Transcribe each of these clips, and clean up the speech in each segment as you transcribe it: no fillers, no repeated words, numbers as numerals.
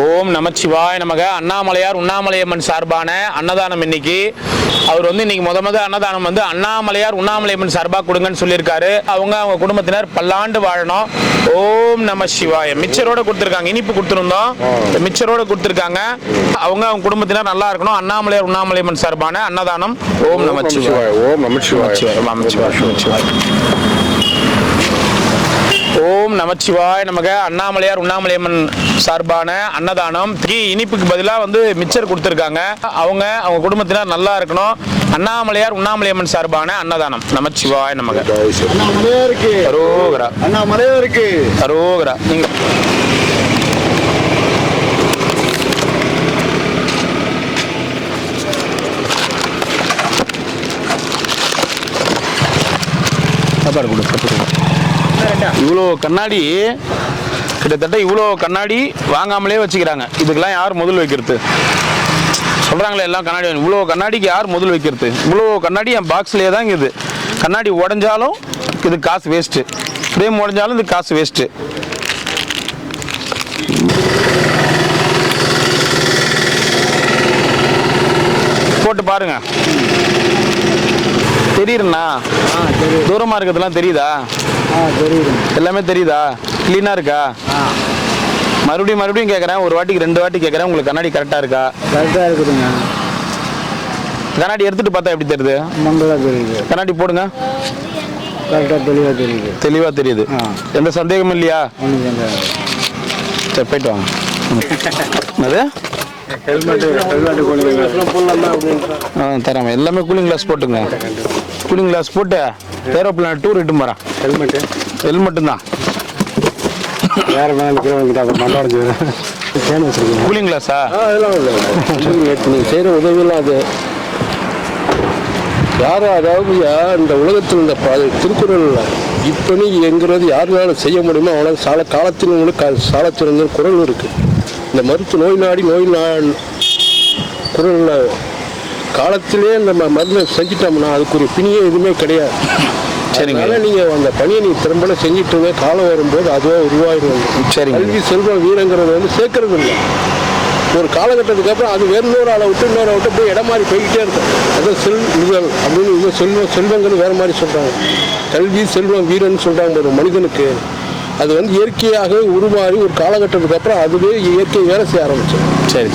ஓம் நமச்சிவாய நமக. அண்ணாமலையார் உண்ணாமலையம்மன் சார்பான அன்னதானம் இன்னைக்கு. அவர் இன்னைக்கு முத அன்னதானம் அண்ணாமலையார் உண்ணாமலையம்மன் சார்பாக கொடுங்கன்னு சொல்லியிருக்காரு. அவங்க குடும்பத்தினர் பல்லாண்டு வாழணும். ஓம் நம சிவாய. மிச்சரோட கொடுத்துருக்காங்க, இனிப்பு கொடுத்துருந்தோம், மிச்சரோட கொடுத்துருக்காங்க. அவங்க குடும்பத்தினர் நல்லா இருக்கணும். அண்ணாமலையார் உண்ணாமலையம்மன் சார்பான அன்னதானம். ஓம் நமச்சிவாய. ஓம் நமச்சிவாய. ஓம் நமச்சிவாய நமக. அண்ணாமலையார் உண்ணாமலையம்மன் சார்பான அன்னதானம். இனிப்புக்கு பதிலாக மிச்சர் கொடுத்துருக்காங்க. அவங்க குடும்பத்தினர் நல்லா இருக்கணும். அண்ணாமலையார் உண்ணாமலையம்மன் சார்பான அன்னதானம். நமச்சிவாய நமக. அரோகரா. அண்ணாமலையாருக்கு அரோகரா. நீங்க சாப்பாடு கொடு. இவ்வளோ கண்ணாடி, கிட்டத்தட்ட இவ்வளோ கண்ணாடி வாங்காமலே வச்சுக்கிறாங்க. இதுக்கெல்லாம் யார் முதல் வைக்கிறது? சொல்கிறாங்களே எல்லாம் கண்ணாடி. இவ்வளோ கண்ணாடிக்கு யார் முதல் வைக்கிறது? இவ்வளோ கண்ணாடி என் பாக்ஸ்லேயே தான் இருக்குது. கண்ணாடி உடஞ்சாலும் இது காசு வேஸ்ட்டு, ஃப்ரேம் உடஞ்சாலும் இது காசு வேஸ்ட்டு. போட்டு பாருங்க, தெரியுதுண்ணா? தூரமாக இருக்கிறதுலாம் தெரியுதா? எல்லாமே தெரியுதா? கிளீனாக இருக்கா? மறுபடியும் கேட்குறேன், ஒரு வாட்டிக்கு 2 வாட்டி கேட்குறேன். உங்களுக்கு கண்ணாடி கரெக்டாக இருக்கா? கரெக்டாக இருக்குதுங்க. கண்ணாடி எடுத்துகிட்டு பார்த்தா எப்படி தெரியுது? தெரியுது. கண்ணாடி போடுங்க. கரெக்டாக தெளிவாக தெரியுது. எந்த சந்தேகமும் இல்லையா? சரி, போயிட்டு வாங்க. அது தராம எல்லாமே கூலிங் கிளாஸ் போட்டுங்க. கூலிங் கிளாஸ் போட்டு ஏரோப்ளேன் டூர் இட்டு போகிறேன். ஹெல்மெட்டு தான். வேறு கூலிங் கிளாஸா? நீங்கள் செய்கிற உதவியெல்லாம் அது யாரும், அதாவது இந்த உலகத்தில் இந்த திருக்குறளில் இப்பணி என்கிறது யாருனாலும் செய்ய முடியுமோ அவ்வளோ காலத்தில் சாலத்திருந்த குரல் இருக்குது. இந்த மருத்துவ நோய் குரலில் காலத்திலே நம்ம மருந்தை செஞ்சிட்டோம்னா அதுக்கு ஒரு பிணியே எதுவுமே கிடையாது. சரிங்களா? நீங்கள் அந்த பணியை நீங்கள் திரும்ப செஞ்சுட்டு காலம் வரும்போது அதுவே உருவாகிடுவாங்க. சரி, கல்வி செல்வம் வீரங்கிறது சேர்க்கறது இல்லை. ஒரு காலகட்டத்துக்கு அப்புறம் அது வேறு இன்னொரு ஆளை விட்டு போய் இடம் மாதிரி போய்கிட்டே இருக்கும். அதான் செல்வங்கள் அப்படின்னு இது செல்வங்கள் வேறு மாதிரி சொல்கிறாங்க. கல்வி செல்வம் வீரன்னு சொல்கிறாங்க. ஒரு மனிதனுக்கு அது இயற்கையாக உருமாறி ஒரு காலகட்டத்துக்கு அப்புறம் அதுவே இயற்கை வேலை செய்ய ஆரம்பிச்சோம். சரி.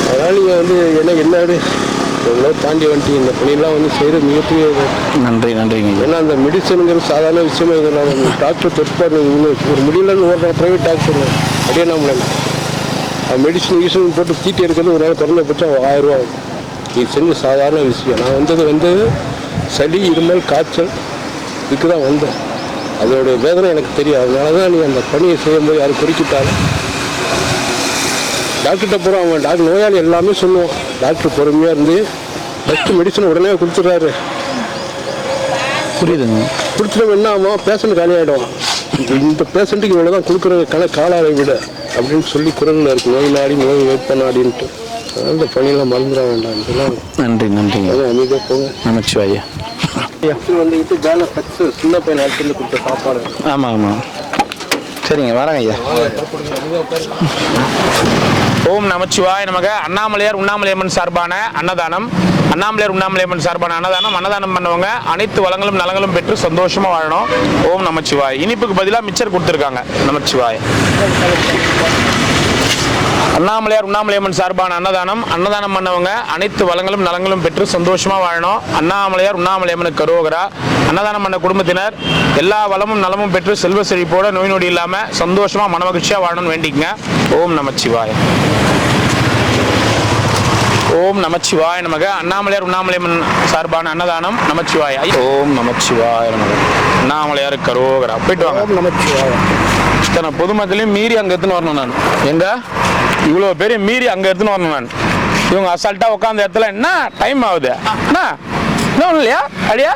அதனால் நீங்கள் என்னது எவ்வளோ தாண்டி வந்துட்டு இந்த பணியெல்லாம் செய்கிற மிகப்பெரிய நன்றிங்க. ஏன்னா அந்த மெடிசனுங்கிறது சாதாரண விஷயமே இதெல்லாம் டாக்டர் தொற்பாடு ஒரு முடியலன்னு ஓடுற ப்ரைவேட் டாக்டர் அப்படியே நம்மள மெடிசன் போட்டு தீட்டி எடுக்கிறது ஒரு நாள் குறைஞ்சபட்சம் 1000 ரூபா. இது செஞ்ச சாதாரண விஷயம். நான் வந்தது சளி, இருமல், காய்ச்சல் இதுக்கு தான் வந்தேன். அதோடைய வேதனை எனக்கு தெரியும். அதனால தான் நீங்கள் அந்த பணியை செய்யும்போது யாரும் குறிக்கிட்டாலும் டாக்டர்கிட்ட போகிறோம். அவன் டாக்டர் நோயாளி எல்லாமே சொல்லுவோம். டாக்டர் பொறுமையாக இருந்து ஃபஸ்ட்டு மெடிசன் உடனே கொடுத்துட்றாரு. புரியுதுங்க. கொடுத்துட்டோம் என்ன ஆகும்? பேஷண்ட் காலியாகிடும். இந்த பேஷண்ட்டுக்கு இவ்வளோ தான் கொடுக்குறது காலாரை விட அப்படின்னு சொல்லி குரலில் இருக்குது. நோய் நாடி நோய் வேப்ப நாடின்ட்டு. அதனால் இந்த பணியெல்லாம் மறந்துட வேண்டாம். இதெல்லாம் நன்றிங்க. அதுவும் அமைதியாக போங்க. நமச்சிவாயா. வந்துக்கிட்டு வேலை பத்து சின்ன பையன் எடுத்துட்டு கொடுத்த சாப்பாடு. ஆமாம். சரிங்க, வரேங்க ஐயா. ஓம் நமச்சிவாய நமக. அண்ணாமலையார் உண்ணாமலையம்மன் சார்பான அன்னதானம். அண்ணாமலையார் உண்ணாமலையம்மன் சார்பான அன்னதானம் பண்ணவங்க அனைத்து வளங்களும் நலங்களும் பெற்று சந்தோஷமா வாழணும். ஓம் நமச்சிவாய். இனிப்புக்கு பதிலாக மிச்சர் கொடுத்துருக்காங்க. நமச்சிவாய். அண்ணாமலையார் உண்ணாமலையம்மன் சார்பான அன்னதானம் பண்ணவங்க அனைத்து வளங்களும் நலங்களும் பெற்று சந்தோஷமா வாழணும். அண்ணாமலையார் உண்ணாமலையம்மனுக்கு கரோகரா. அன்னதானம் பண்ண குடும்பத்தினர் எல்லா வளமும் நலமும் பெற்று செல்வ செழிப்போட நோய் நொடி இல்லாம சந்தோஷமா மனமகிழ்ச்சியா வாழணும்னு வேண்டிக்கங்க. ஓம் நமச்சிவாய. ஓம் நமச்சிவாய நமக. அண்ணாமலையார் உண்ணாமலையம்மன் சார்பான அன்னதானம். நமச்சிவாய. ஓம் நமச்சிவாய நமக. அண்ணாமலையார் கரோகரா. போயிட்டு வாங்க. நமச்சிவாய. இத்தனை பொதுமக்களையும் மீறி அங்கே எடுத்துன்னு வரணும். நான் எங்க இவ்வளோ பேரையும் மீறி அங்கே எடுத்துன்னு வரணும். நான் இவங்க அசால்ட்டா உட்காந்த இடத்துல என்ன டைம் ஆகுது அண்ணா இன்னும் இல்லையா அடியா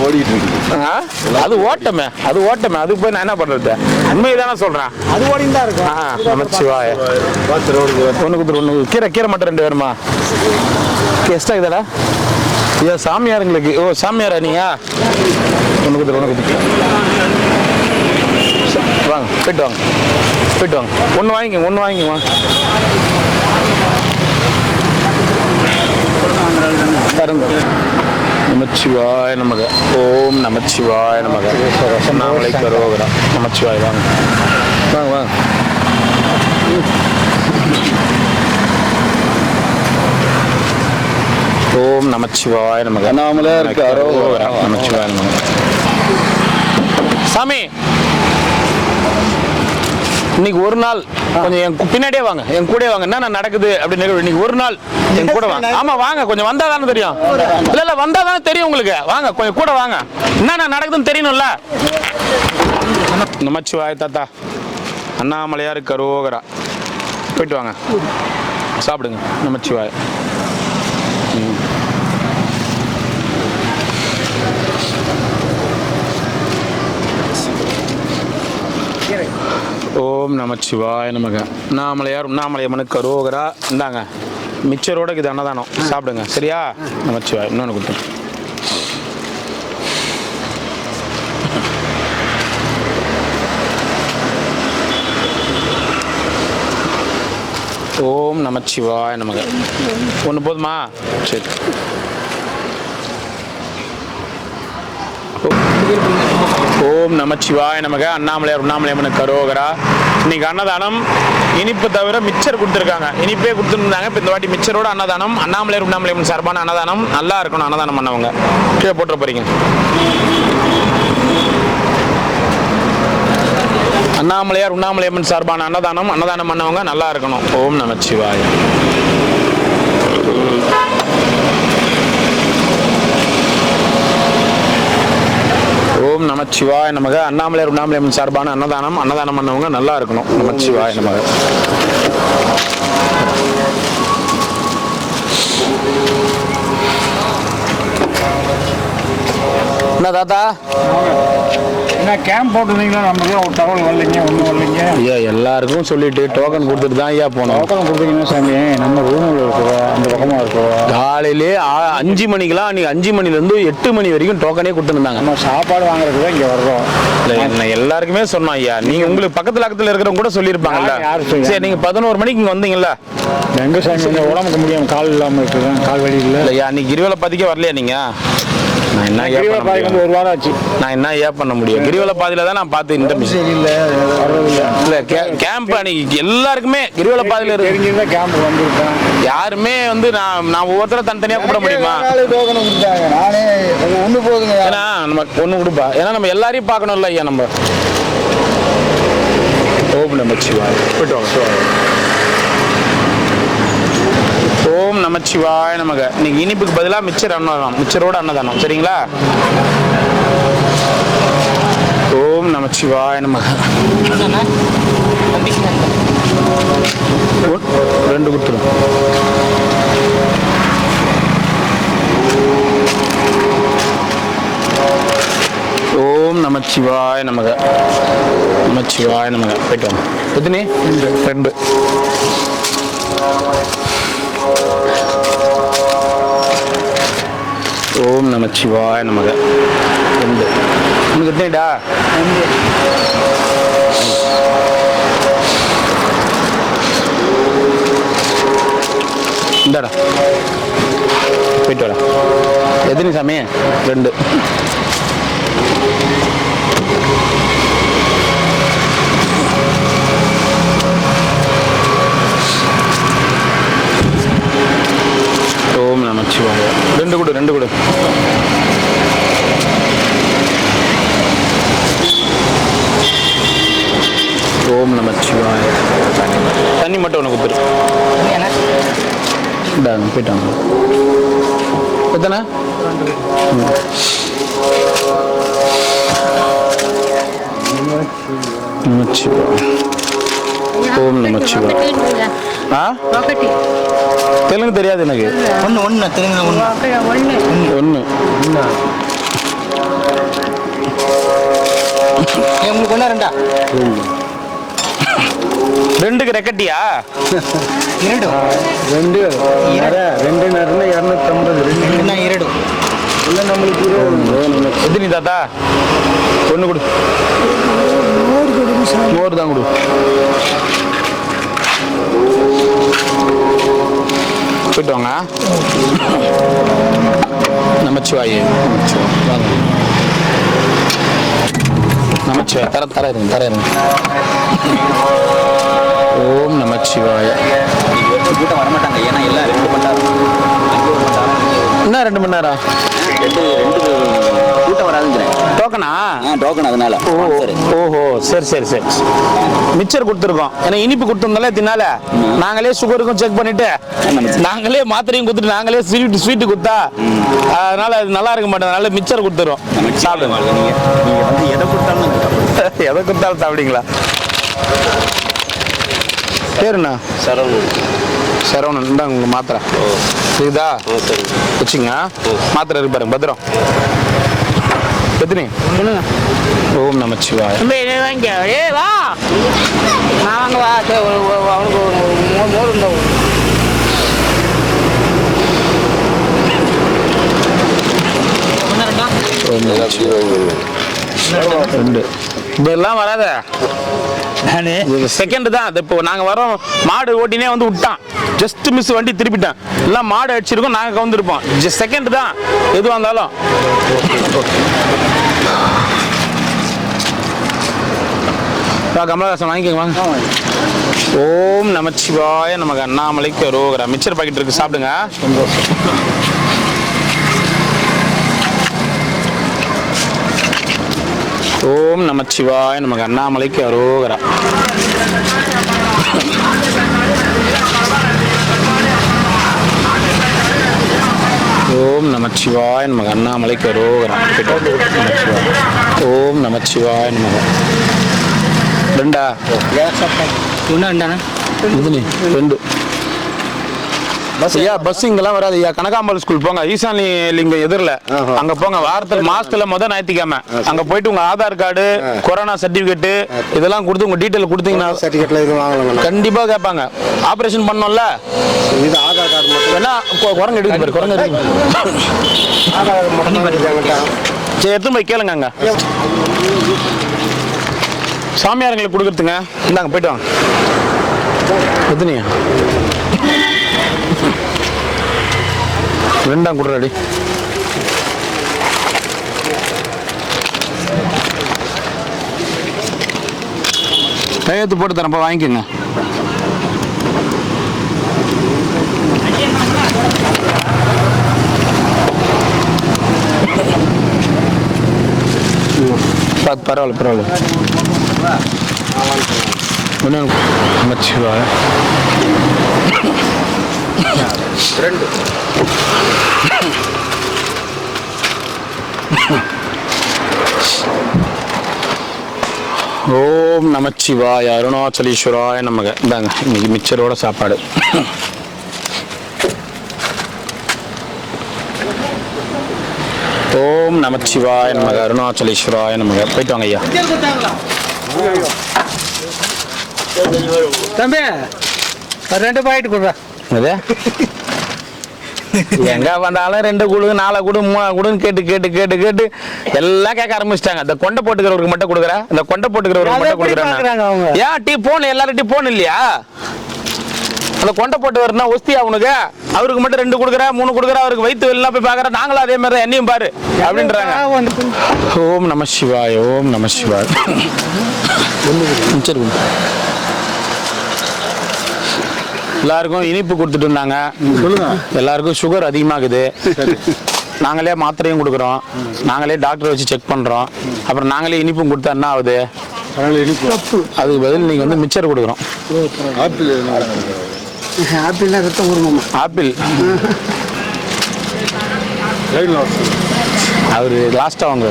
ஓடிட்டு இருக்கு. அது ஓட்டமே அதுக்கு போய் நான் என்ன பண்றது? உண்மைதானே சொல்றேன். அது ஓடிட்டு தான் இருக்கும். நமச்சிவாய. ஒன்று கீரை மட்டும் 2 வேணுமா? எக்ஸ்ட்ரா இதடா. ஐயா சாமியாருங்களுக்கு. ஓ சாமியாரா நீயா? ஒன்று கொடுத்துரு. வாங்க போயிட்டு வாங்க. போயிட்டு வாங்க. ஒன்று வாங்கிங்க வாங்க. நமச்சிவாய நமக. ஓம் நமச்சிவாய நமக. அண்ணாமலை கரோகரா. நமச்சிவாய் வாங்க வாங்க வாங்க. ஓம் நமச்சிவாய நமக. அண்ணாமலை கரோகரா. நமச்சிவாய நமக. சாமி இன்னைக்கு ஒரு நாள் கொஞ்சம் என் பின்னாடியே வாங்க, என் கூட வாங்க. என்ன நடக்குது அப்படின்னு இன்னைக்கு ஒரு நாள் என் கூட வாங்க. ஆமா வாங்க, கொஞ்சம் வந்தா தானே தெரியும். இல்ல வந்தா தானே தெரியும் உங்களுக்கு. வாங்க கொஞ்சம் கூட வாங்க, என்ன நடக்குதுன்னு தெரியணும்ல. நமச்சிவாய தாத்தா. அண்ணாமலையார் கரோகரா. போயிட்டு வாங்க, சாப்பிடுங்க. நமச்சிவாய. ஓம் நமச்சிவாய நமக. அண்ணாமலையார் உண்ணாமலையம்மனுக்கு கரோகரா. இந்தாங்க மிச்சரோட இது அன்னதானம், சாப்பிடுங்க சரியா. நமச்சிவாய். இன்னொன்று கொடுத்து. ஓம் நமச்சிவாய நமக. ஒன்று போதுமா? சரி. ஓம் நமச்சிவாய நமக. அண்ணாமலையார் உண்ணாமலையம்மனுக்கு கரோகரா. இன்னைக்கு அன்னதானம் இனிப்பு தவிர மிச்சர் கொடுத்துருக்காங்க. இனிப்பே கொடுத்துருந்தாங்க. இப்போ இந்த வாட்டி மிச்சரோட அன்னதானம். அண்ணாமலையார் உண்ணாமலையம்மன் சார்பான அன்னதானம். நல்லா இருக்கணும் அன்னதானம் பண்ணவங்க. கீழே போட்டுற போறீங்க. அண்ணாமலையார் உண்ணாமலையம்மன் சார்பான அன்னதானம். அன்னதானம் பண்ணவங்க நல்லா இருக்கணும். ஓம் நமச்சிவாய. ஓம் நமச்சிவாய நமக. அண்ணாமலையார் உண்ணாமலையம்மன் சார்பான அன்னதானம். அன்னதானம் பண்ணவங்க நல்லா இருக்கணும். நமச்சிவாய நமக. என்ன தாத்தா என்ன கேம்ப் போட்டுருந்தீங்களா? நமக்கு ஒரு தகவல் வரலைங்க, ஒன்றும் வரலைங்க. ஐயா எல்லாருக்கும் சொல்லிட்டு டோக்கன் கொடுத்துட்டு தான் ஐயா போனோம். டோக்கன் கொடுத்தீங்கன்னா சாமி நம்ம ரூமில் இருக்கிறோம், அந்த பக்கமாக இருக்கிறோம். காலையிலே 5 மணிக்கெல்லாம் அன்றைக்கி 5 மணிலேருந்து 8 மணி வரைக்கும் டோக்கனே கொடுத்துருந்தாங்க. நம்ம சாப்பாடு வாங்குறதுக்கு தான் இங்கே வர்றோம். நான் எல்லாருக்குமே சொன்னோம் ஐயா. நீங்கள் உங்களுக்கு பக்கத்தில் இருக்கிறவங்க கூட சொல்லியிருப்பாங்கல்ல. சரி நீங்கள் 11 மணிக்கு இங்கே வந்தீங்கல்ல. எங்கே சாமி இந்த உடம்புக்கு முடியாமல் கால் இல்லாமல் இருக்குதான், கால் வலி இல்லை. இல்லையா அன்றைக்கி கிரிவலை பாதிக்கே வரலையா நீங்கள்? நான் என்ன ஐயா பண்ண முடியும்? ஒரு வாரம் ஆச்சு. நான் என்ன ஐயா பண்ண முடியும்? கிரிவலை பாதையில தான் நான் பார்த்து இந்த இல்லை கேம்ப் அன்னைக்கு எல்லாருக்குமே கிரிவலை பாதையில தெரிஞ்சிருந்தா கேம்ப் வந்திருக்கேன். யாருமே வந்து நான் ஒவ்வொருத்தரும் தனித்தனியாக கூப்பிட முடியுமா? நானே ஒன்று போதுங்க. ஏன்னா நம்ம ஒன்று கொடுப்பா. ஏன்னா நம்ம எல்லாரையும் பார்க்கணும்ல ஐயா. நம்ம ஓம் நமச்சிவாய. போயிட்டு வாங்க. ஓம் நமச்சிவாய நமக. இன்னைக்கு இனிப்புக்கு பதிலாக மிச்சர் அன்னதானம். மிச்சரோட அன்னதானம் சரிங்களா. ஓம் நமச்சிவாய நமக. 2 கொடுத்துரும். ஓம் நமச்சிவாய நமக. நமச்சிவாய நமக. போயிட்டு வாங்க. எத்தனை? 2. ஓம் நமச்சிவாய நமக. 2 உனக்கு எத்தனைடா? இந்தாடா போயிட்டு வரா. எத்தனை சாமி? 2. ஓம் நமச்சிவாய. 2 கொடு. ஓம் நமச்சிவாய. தண்ணி மட்டும் உனக்கு கொடுத்துரு. போயிட்டாங்க. எத்தனை? நமச்சிவாய. ஓம் நமச்சிவாய. தெலுங்கு தெரியாது எனக்கு. ஒன்று தெலுங்கு ஒன்று உங்களுக்கு ஒன்றா 2? 2க்கு ரெக்கட்டியா? 2 2 இல்லை நம்மளுக்கு எத்தனை தாத்தா? 1 கொடு. மோர் தான் கொடு. போயிட்டு வாங்க. நமச்சிவாயே. நமச்சிவாய். தர இருங்க. ஓம் நமச்சிவாய. கூட்டம் வரமாட்டாங்க, ஏன்னா எல்லாம் 2 மணி நேரம் என்ன 2 மணி நேரம் ரெண்டு கூட்டம் வராதுங்கிறேன். டோக்கனா? டோக்கன் அதனால. ஓஹோ, சரி. மிச்சர் கொடுத்துருக்கோம். ஏன்னா இனிப்பு கொடுத்துருந்தாலே தின்னால நாங்களே சுகருக்கும் செக் பண்ணிட்டு நாங்களே மாத்திரையும் கொடுத்துட்டு நாங்களே ஸ்வீட்டு கொடுத்தா அதனால அது நல்லா இருக்க மாட்டேன். அதனால மிச்சர் கொடுத்துருவோம். சாப்பிடுங்க. நீங்க வந்து எதை கொடுத்தாலும் சாப்பிடுங்களா? பேருண்ணா? சரவணன். இந்தாங்க உங்க மாத்திரை. இதுதா வச்சுங்க. மாத்திரை இருக்கு பாருங்க, பத்திரம். எத்தனை? ஓம் நமச்சிவாய. இதெல்லாம் வராத செகண்ட் தான். இப்போ நாங்க வரோம், மாடு ஓட்டினே வந்து விட்டான், ஜஸ்ட் மிஸ் வண்டி திருப்பிட்டேன். எல்லாம் மாடு அடிச்சிருக்கோம், நாங்க கவுந்திருப்போம். செகண்ட் தான் எதுவாக இருந்தாலும். கமலஹாசன் வாங்கிக்கோங்க வாங்க. ஓம் நமச்சிவாய நமக்கு அண்ணாமலைக்கு அரோகரா. மிச்சர் பாக்கெட் இருக்கு, சாப்பிடுங்க. ஓம் நமச்சிவாய நமக்கு அண்ணாமலைக்கு அரோகரா. ஓம் நமச்சிவாய நமக்கு அண்ணாமலைக்கு அரோகரா. ஓம் நமச்சிவாய நமக்கு. ரெண்டா? ரெண்டு. ஐயா பஸ் இங்கெல்லாம் வராது ஐயா. கனகாம்பல் ஸ்கூல் போங்க, ஈசானி லிங்கம் எதிரில் அங்க போங்க. வாரத்துல மாசத்துல முதல் ஞாயிற்றுக்கிழமை அங்க போயிட்டு உங்க ஆதார் கார்டு, கொரோனா சர்டிபிகேட் இதெல்லாம் கொடுத்து உங்க டீட்டெயில் கொடுத்தீங்கன்னா சர்டிஃபிகேட்ல இது வாங்கலாம். கண்டிப்பா கேட்பாங்க. ஆபரேஷன் பண்ணோம்ல, இது ஆதார் கார்டு மட்டும் வேணா குரங்கு எடுக்குது பாரு, குரங்கு எடுக்குது. ஆதார் கார்டு மட்டும். சரி, எடுத்து போய் கேளுங்க. அங்க சாமியாரங்களுக்கு கொடுக்குறதுங்க. இந்தாங்க போயிட்டு வாங்க. எத்தனையா? ரெண்டாம் கொடுறாடி. கையெழுத்து போட்டு தரப்பா, வாங்கிக்கோங்க. பரவாயில்ல. நமச்சிவாய. 2. ஓம் நமச்சிவாய அருணாச்சலீஸ்வராய நமக. இந்தாங்க இன்னைக்கு மிச்சரோட சாப்பாடு. ஓம் நமச்சிவாய நமக அருணாச்சலீஸ்வராய நமக. போயிட்டு வாங்க ஐயா. தம்பி 2 பாக்கெட் கொடுறா. அது எங்க வந்தாலும் 2 குடு 4 குடு 3 குடுன்னு கேட்டு எல்லாம் கேட்க ஆரம்பிச்சிட்டாங்க. இந்த கொண்டை போட்டுக்கிறவருக்கு மட்டும் கொடுக்குற, இந்த கொண்டை போட்டுக்கிறவருக்கு மட்டும் கொடுக்குறேன். ஏன் டீ போன் எல்லாரும் டீ போன் இல்லையா? அந்த கொண்டை போட்டு வரனா ஒஸ்தியா உனக்கு? அவருக்கு மட்டும் 2 கொடுக்குற 3 கொடுக்குற, அவருக்கு வயிற்று வெளிலாம் போய் பார்க்குற. நாங்களும் அதே மாதிரி தான், என்னையும் பாரு அப்படின்றாங்க. ஓம் நம சிவாய. ஓம் நம சிவாய. எல்லாருக்கும் இனிப்பு கொடுத்துட்டு இருந்தாங்க. எல்லாருக்கும் சுகர் அதிகமாகுது. நாங்களே மாத்திரையும் கொடுக்குறோம், நாங்களே டாக்டரை வச்சு செக் பண்ணுறோம். அப்புறம் நாங்களே இனிப்பும் கொடுத்தா என்ன ஆகுது? அதுக்கு பதில் நீங்கள் வந்து மிச்சர் கொடுக்குறோம். ஆப்பிள்னா ரத்தம் ஊறணுமா? ஆப்பிள் அவர் லாஸ்ட்டாக வாங்க.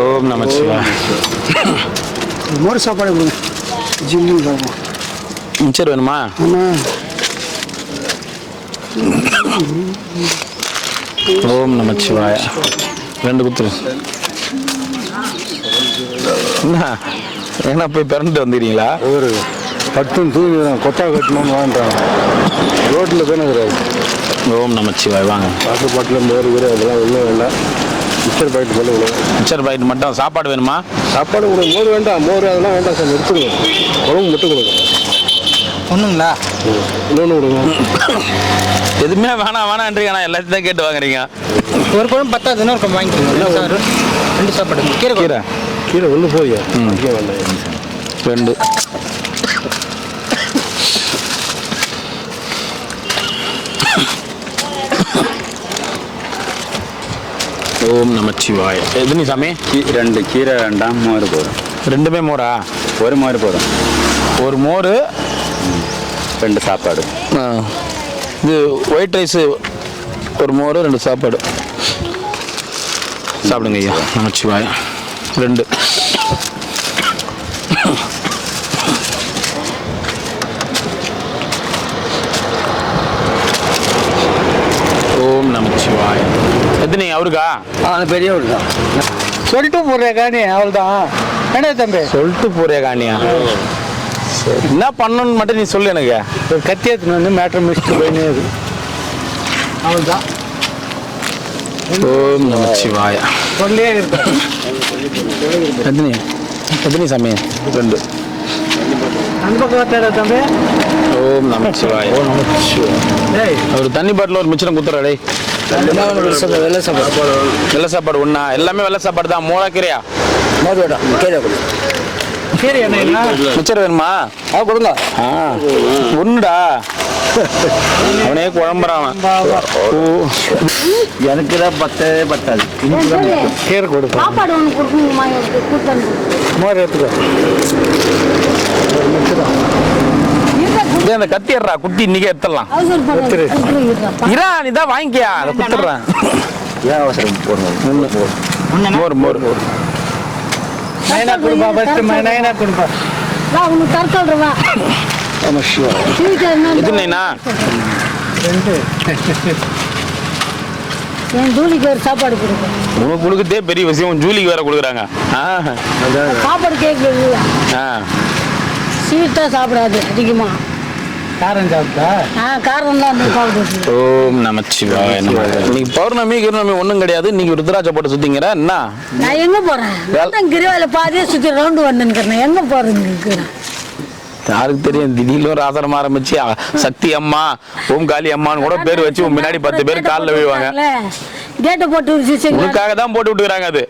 ஓம் நமச்சிவாய. மோர் சாப்பாடு கொடுங்க. மிச்சர் வேணுமா? ஓம் நமச்சிவாய. 2 குத்துரு. என்ன போய் பிறந்துட்டு வந்துடுறீங்களா? ஒரு 10 தூங்கி கொத்தா கட்டணும்னு வாங்குறாங்க. ரோட்டில் தானே கிடையாது. ஓம் நமச்சிவாய. வாங்க. வாட்டர் பாட்டில் மோர் அதெல்லாம் ஒன்றும் வேண்டாம். மிச்சர் பாக்கெட் போல மிச்சர் பாக்கெட் மட்டும். சாப்பாடு வேணுமா? சாப்பாடு கொடுங்க. மோர் வேண்டாம். மோர் அதெல்லாம் வேண்டாம் சார், எடுத்துடுங்க. குழம்பு மட்டும் கொடுங்க. ஒன்றுங்களா? இன்னொன்று கொடுங்க. எதுவுமே வேணான்றீங்க, நான் எல்லாத்தையும் தான் கேட்டு வாங்குறீங்க. ஒரு குழம்பு பத்தாது, இன்னொரு குழம்பு வாங்கிக்கோங்க. 2 சாப்பாடு கீரை கீரை கீரை ஒன்று போதியா? அதிகம் வேண்டாம். 2. ஓம் நமச்சிவாய. எது சாமி? 2 கீரை வேண்டாம், மோர் போதும். 2மே மோரா? ஒரு மோர் போதும். ஒரு மோர், 2 சாப்பாடு. இது ஒயிட் ரைஸு, ஒரு மோர் 2 சாப்பாடு. சாப்பிடுங்க ஐயா. நமச்சிவாய. 2. ஓம் நமச்சிவாய. எத்தனை அவருக்கா? அந்த பெரியவர் தான் சொல்லிட்டு போடுறேன் காணி, அவள் தான். என்ன தம்பி சொல்லிட்டு போறியா காணியா? என்ன பண்ணணும்னு மட்டும் நீ சொல்லு எனக்கு. ஒரு கத்தி எடுத்துன்னு வந்து மேட்ரு முடிச்சுட்டு போயினே இருக்கு. அவள் தான் ஓம் நமச்சிவாய. சொல்லே இருக்கு. எத்தனை சாமி? 2. அந்த பக்கம் பார்த்தாடா தம்பி. ஓம் நமச்சிவாய. டேய் ஒரு தண்ணி பாட்டில் ஒரு மிச்சம் குத்துறா. வெள்ளை சாப்பாடு வெள்ளை சாப்பாடு ஒண்ணா? எல்லாமே வெள்ளை சாப்பாடு தான். மோரா கீரையா? மோதோட கீரை கொடு. கீரை என்ன மிச்சர் வேணுமா? கொடுங்க. ஒண்ணுடா. அவனே குழம்புறான். எனக்கு தான் பத்தாது. கீரை கொடுப்பா. சாப்பாடு ஒன்று கொடுக்கணுமா? கொடுத்தேன். மோர் எடுத்துக்கோ. ஒரு மிச்சம் அந்த கத்தி ஏறா குட்டி இன்னைக்கு எடுத்துடலாம். அவசரப்படாத. இரா நீ தான் வாங்கிக்கியா, அதை குத்துடுறேன். ஏன் அவசரம் போடுங்க? மோர் மோர் நைனா கொடுப்பா. ஃபர்ஸ்ட் நைனா கொடுப்பா. வா உனக்கு தர சொல்கிறேன். வா எதுனா? 2. என் ஜூலிக்கு ஒரு சாப்பாடு கொடுப்பேன். உனக்கு கொடுக்குறதே பெரிய விஷயம், ஜூலிக்கு வேற கொடுக்குறாங்க. சாப்பாடு கேட்குறது ஸ்வீட் தான் சாப்பிடாது அதிகமாக. காரம் சாப்பிட்டா காரம் தான் சாப்பிடுது. ஓம் நமச்சிவாய. இன்னைக்கு பௌர்ணமி கிருணமி ஒன்றும் கிடையாது. இன்னைக்கு ருத்ராட்சை போட்டு சுத்திங்கிற என்ன? நான் எங்கே போகிறேன்? கிரிவாயில் பாதியே சுற்றி ரவுண்டு வந்துருக்கிறேன். எங்கே போகிறேங்க? யாருக்கு தெரியும்? திடீர்னு ஒரு ஆசனம் ஆரம்பிச்சு சக்தி அம்மா, ஓம் காளி அம்மான்னு கூட பேர் வச்சு முன்னாடி 10 பேர் காலில் விழுவாங்க. கேட்டை போட்டு உனக்காக தான் போட்டு விட்டுக்கிறாங்க. அது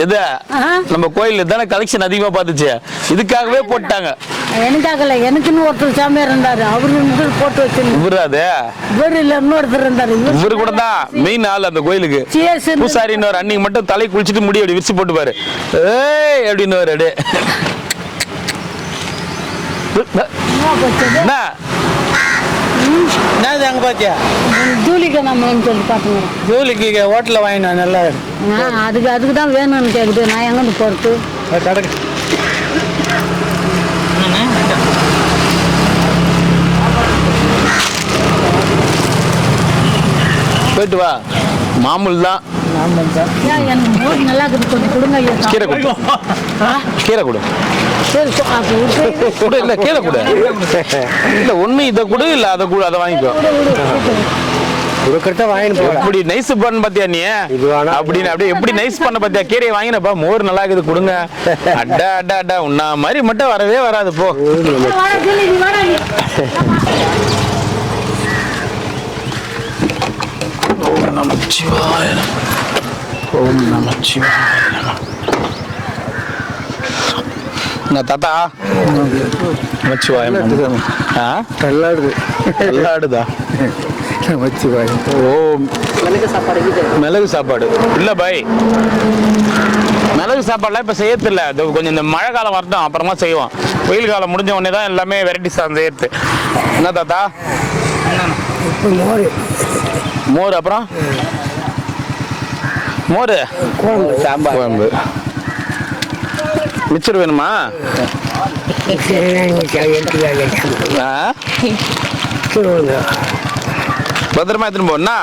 எது நம்ம கோயில் தானே கலெக்ஷன் அதிகமா பார்த்துச்சு, இதுக்காகவே போட்டாங்க. எனக்காகல, எனக்குன்னு ஒருத்தர் சாமியார் இருந்தாரு, அவரு போட்டு வச்சிருந்தாரு. இவரு அது இவரு இல்ல, இன்னொருத்தர் இருந்தாரு. இவரு கூட தான் மெயின் ஆள் அந்த கோயிலுக்கு. பூசாரின்னு ஒரு அன்னைக்கு மட்டும் தலை குளிச்சுட்டு முடி அப்படி விரிச்சு போட்டுப்பாரு. ஏய் அப்படின்னு ஒரு அடே என்ன அங்கே பார்த்தியா? ஜூலிக்கு நம்ம சொல்லி பார்த்துங்க. ஜூலிக்கு ஹோட்டலில் வாங்கினா நல்லா இருக்கும். அதுக்கு தான் வேணும்னு கேட்குது. நான் எங்கே போகிறது? கடக்கு போயிட்டு வா. மாமூல் தான். எனக்கு மோர் நல்லா இருக்குது, கொஞ்சம் கொடுங்க ஐயா. கீரை கொடு. கீரை கொடு. சரி கொடு. இல்லை கீரை கொடு. இல்லை ஒன்று இதை கொடு, இல்லை அதை கொடு, அதை வாங்கிக்கோ. கொடுக்கறத வாங்கிட்டு போறேன். எப்படி நைஸ் பண்ண பாத்தியா நீ? அப்படின்னு அப்படியே எப்படி நைஸ் பண்ண பாத்தியா? கீரையை வாங்கினப்பா, மோர் நல்லா இருக்குது கொடுங்க. அட்டா அட்டா அட்டா உன்னா மாதிரி மட்டும் வரவே வராது போ. ஓம் நமச்சிவாய. ஓம் நமச்சிவாய. தாத்தா நமச்சிவாயம். கல்லாடுது. கல்லாடுதா? நமச்சிவாயம். ஓம் மிளகு சாப்பாடு இல்லை பாய். மிளகு சாப்பாடுலாம் இப்போ செய்யறதில்ல. கொஞ்சம் இந்த மழை காலம் வரட்டும், அப்புறமா செய்வோம். வெயில் காலம் முடிஞ்ச உடனே தான் எல்லாமே வெரைட்டிஸ் தான் செய்யறது. என்ன தாத்தா? மோர், அப்புறம் மோர், சாம்பார், குழம்பு. மிச்சர் வேணுமா? பத்திரமா எடுத்துன்னு போனா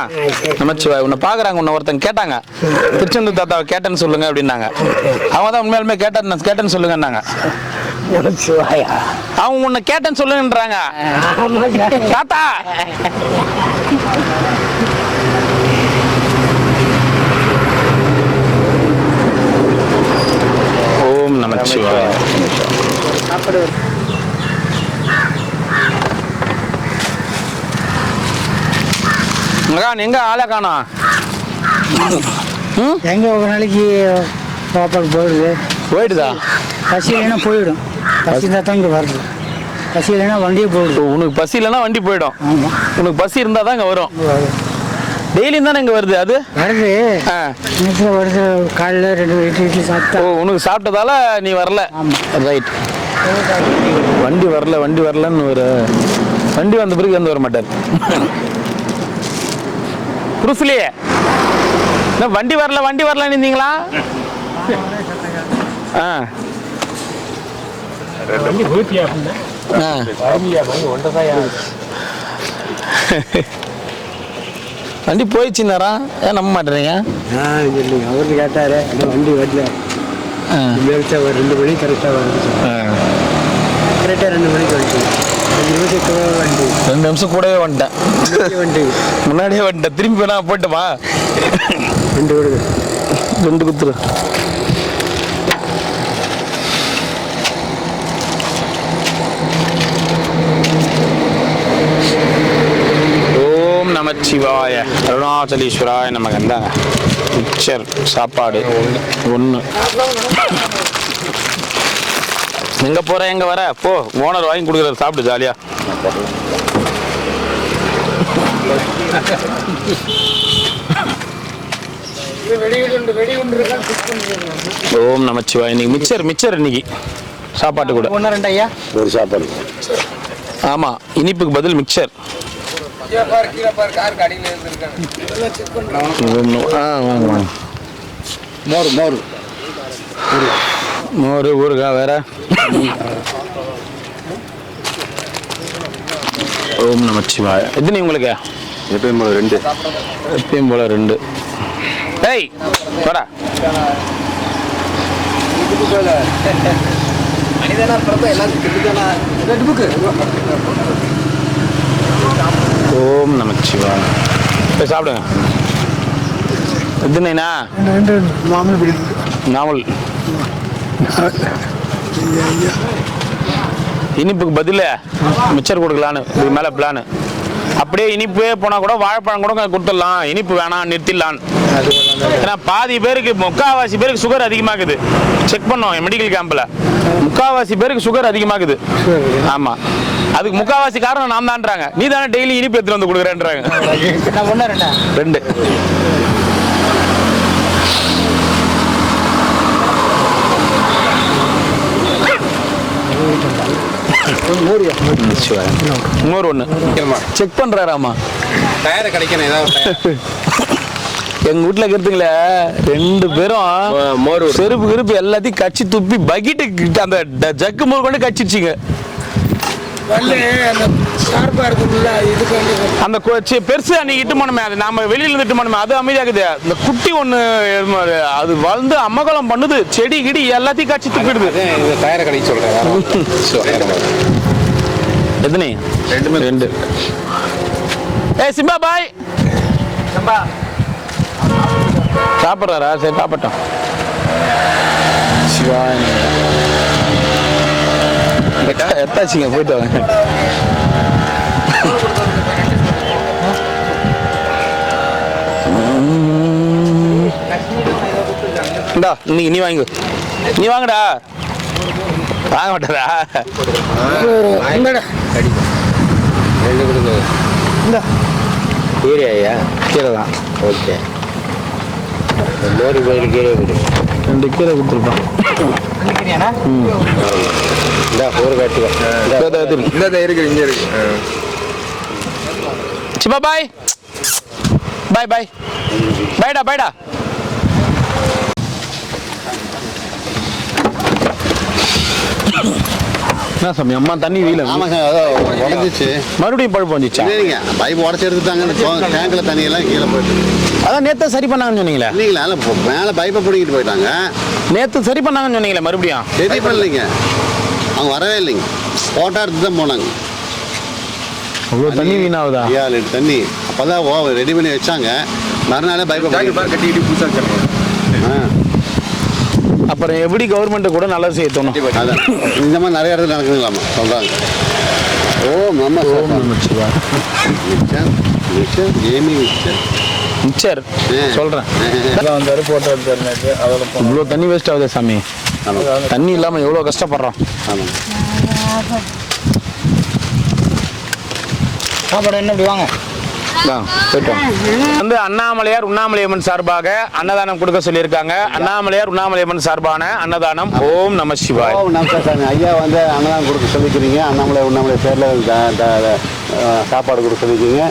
நமச்சிவாய். உன்னை பாக்குறாங்க, உன்னை ஒருத்தங்க கேட்டாங்க, திருச்செந்தூர் தாத்தாவை கேட்டேன்னு சொல்லுங்க அப்படின்னாங்க. அவங்க தான் உண்மையாலுமே கேட்டேன்னு சொல்லுங்கன்னாங்க. அவங்க உன்னை கேட்டேன்னு சொல்லுங்கன்றாங்க. தாத்தா ஓம் நமச்சிவாய். எங்க ஆளை காணோம். எங்கே ஒரு நாளைக்கு சாப்பாடு போயிடுதா? பசி இல்லைன்னா போயிடும். பசி இருந்தால் தான் இங்கே வருது. பசி இல்லைன்னா வண்டியே போயிடும். உனக்கு பசி இல்லைன்னா வண்டி போயிடும். ஆமாம், உனக்கு பசி இருந்தால் தான் இங்கே வரும். டெய்லியும் தானே இங்கே வருது அது? வருது. நேரத்தில் வருது. காலையில் 2 இட்லி சாப்பிட்டா. உனக்கு சாப்பிட்டதால நீ வரல. ஆமாம், ரைட். வண்டி வரலன்னு ஒரு வண்டி வந்த பிறகு வந்து வர மாட்டார். புருசுலையே வண்டி வரலன்னு இருந்தீங்களா? வண்டி போயிடுச்சுன்னாரா? ஏன் நம்ப மாட்டேறீங்க? அவருக்கு கேட்டாரு, வண்டி வரல. ஒரு 2 மணி கரெக்டாக வருது. கரெக்டாக 2 மணிக்கு வந்துச்சு. 5 நிமிஷத்துக்கு வண்டி. 2 நிமிஷம் கூடவே வந்துட்டேன். முன்னாடியே வந்துட்டேன். திரும்பி வேணா போயிட்டோமா? 2 விடுது. 2 குத்துரு. ஓம் நமச்சிவாய அருணாச்சலீஸ்வராய நமக்கு அந்த மிக்சர் சாப்பாடு 1. எங்க போற எங்க வர போ, ஓனர் வாங்கி கொடுக்குறாரு, சாப்பிடு ஜாலியா. ஓம் நமச்சிவாய. இன்னைக்கு மிச்சர் இன்னைக்கு சாப்பாட்டு கூட 1 2 ஐயா. ஒரு சாப்பாடு. ஆமா, இனிப்புக்கு பதில் மிக்சர். வாங்க. மோர் ஊறுகாய் வேற. ஓம் நமச்சிவாய. எத்தனை உங்களுக்கு? எப்பயும் போல 2. எப்பயும் போல 2. டேய் வர. ஓம் நமச்சிவாய. போய் சாப்பிடுங்க. எத்தனைண்ணா? நாவல். இனிப்புக்கு பதில் மிச்சர் கொடுக்கலான்னு இது மேலே பிளானு. அப்படியே இனிப்பே போனால் கூட வாழைப்பழம் கூட கொடுத்துடலாம், இனிப்பு வேணாம் நிறுத்திடலான்னு. ஏன்னா பாதி பேருக்கு, 3/4 பேருக்கு சுகர் அதிகமாகுது. செக் பண்ணோம் மெடிக்கல் கேம்பில். 3/4 பேருக்கு சுகர் அதிகமாகுது. ஆமாம், அதுக்கு 3/4 காரணம் நான் தான்றாங்க. நீ தானே டெய்லி இனிப்பு எடுத்துட்டு வந்து கொடுக்குறேன்றாங்க. 2. இன்னொரு 1 செக் பண்றாராமா. டயரை கிடைக்கணும் ஏதாவது. எங்க வீட்டுல இருக்கிறதுங்கள 2 பேரும் செருப்பு கிருப்பு எல்லாத்தையும் கச்சி துப்பி பக்கெட்டு அந்த ஜக்கு மூணு கொண்டு கச்சிச்சிங்க. அந்த பெருசு அன்னைக்கு இட்டு போனோமே, அது நாம வெளியில இருந்து இட்டு போனோமே, அது அமைதியாகுது. இந்த குட்டி 1 அது வளர்ந்து அம்மகலம் பண்ணுது, செடி கிடி எல்லாத்தையும் காட்சி துப்பிடுது. டயரை கிடைக்க சொல்றேன். எத்தனை? 2. ஏய் சிம்பா பாய். சாப்பிட்றாரா? சரி சாப்பிட்டோம். சிவாய் எத்தாச்சிங்க, போயிட்டு வாங்க. இந்தா இன்னைக்கு நீ வாங்க. நீ வாங்கடா. வாங்க மாட்டாரா? கீரை ஐயா? கீரை தான். ஓகே. மோரி கோயில் கீரை கொடு. 2 கீரை கொடுத்துருப்பான். இந்த ஒரு காட்டுவா இருக்கு, இங்கே இருக்கு. சிப்பா பாய். பாய் பாய். பாய்டா பாய்டா. என்ன சாமி அம்மா தண்ணி வீல? ஆமாம் சார், அதான் உடஞ்சிச்சு. மறுபடியும் பழுப்பு வந்துச்சா? இல்லைங்க, பைப் உடச்சி எடுத்துட்டாங்க. டேங்கில் தண்ணியெல்லாம் கீழே போயிட்டு. அதான் நேற்று சரி பண்ணாங்கன்னு சொன்னீங்களே. இல்லைங்களா, மேலே பைப்பை பிடிக்கிட்டு போயிட்டாங்க. நேற்று சரி பண்ணாங்கன்னு சொன்னீங்களே, மறுபடியும் சரி பண்ணலைங்க. அவங்க வரவே இல்லைங்க. போட்டோ எடுத்து தான் போனாங்க. அவ்வளோ தண்ணி வீணாகுதா? 7 லிட்டர் தண்ணி அப்போ தான் ரெடி பண்ணி வச்சாங்க. மறுநாளே பைப்பை கட்டிக்கிட்டு புதுசாக அப்புறம் எப்படி கவர்மெண்ட் கூட நல்லது செய்ய தோணும்? அதான் இந்த மாதிரி நிறைய இடத்துல நடக்குதுங்களாமா சொல்கிறாங்க. ஓம் நமச்சிவாய. மிக்சர் ஏமி மிச்சர் சொல்கிறேன். வந்தாரு போட்டோ எடுத்தாரு. அதோட இவ்வளோ தண்ணி வேஸ்ட் ஆகுது சாமி. தண்ணி இல்லாமல் எவ்வளோ கஷ்டப்படுறோம். ஆமாம். சாப்பாடு என்ன இப்படி வாங்க. வந்து அண்ணாமலையார் உண்ணாமலையம்மன் சார்பாக அன்னதானம் கொடுக்க சொல்லியிருக்காங்க. அண்ணாமலையார் உண்ணாமலையம்மன் சார்பான அன்னதானம். ஓம் நம சிவாய். ஓம் நம சிவாய. ஐயா வந்து அன்னதானம் கொடுக்க சொல்லிக்கிறீங்க. அண்ணாமலை உண்ணாமலை பேரில் சாப்பாடு கொடுக்க சொல்லிக்கிறீங்க.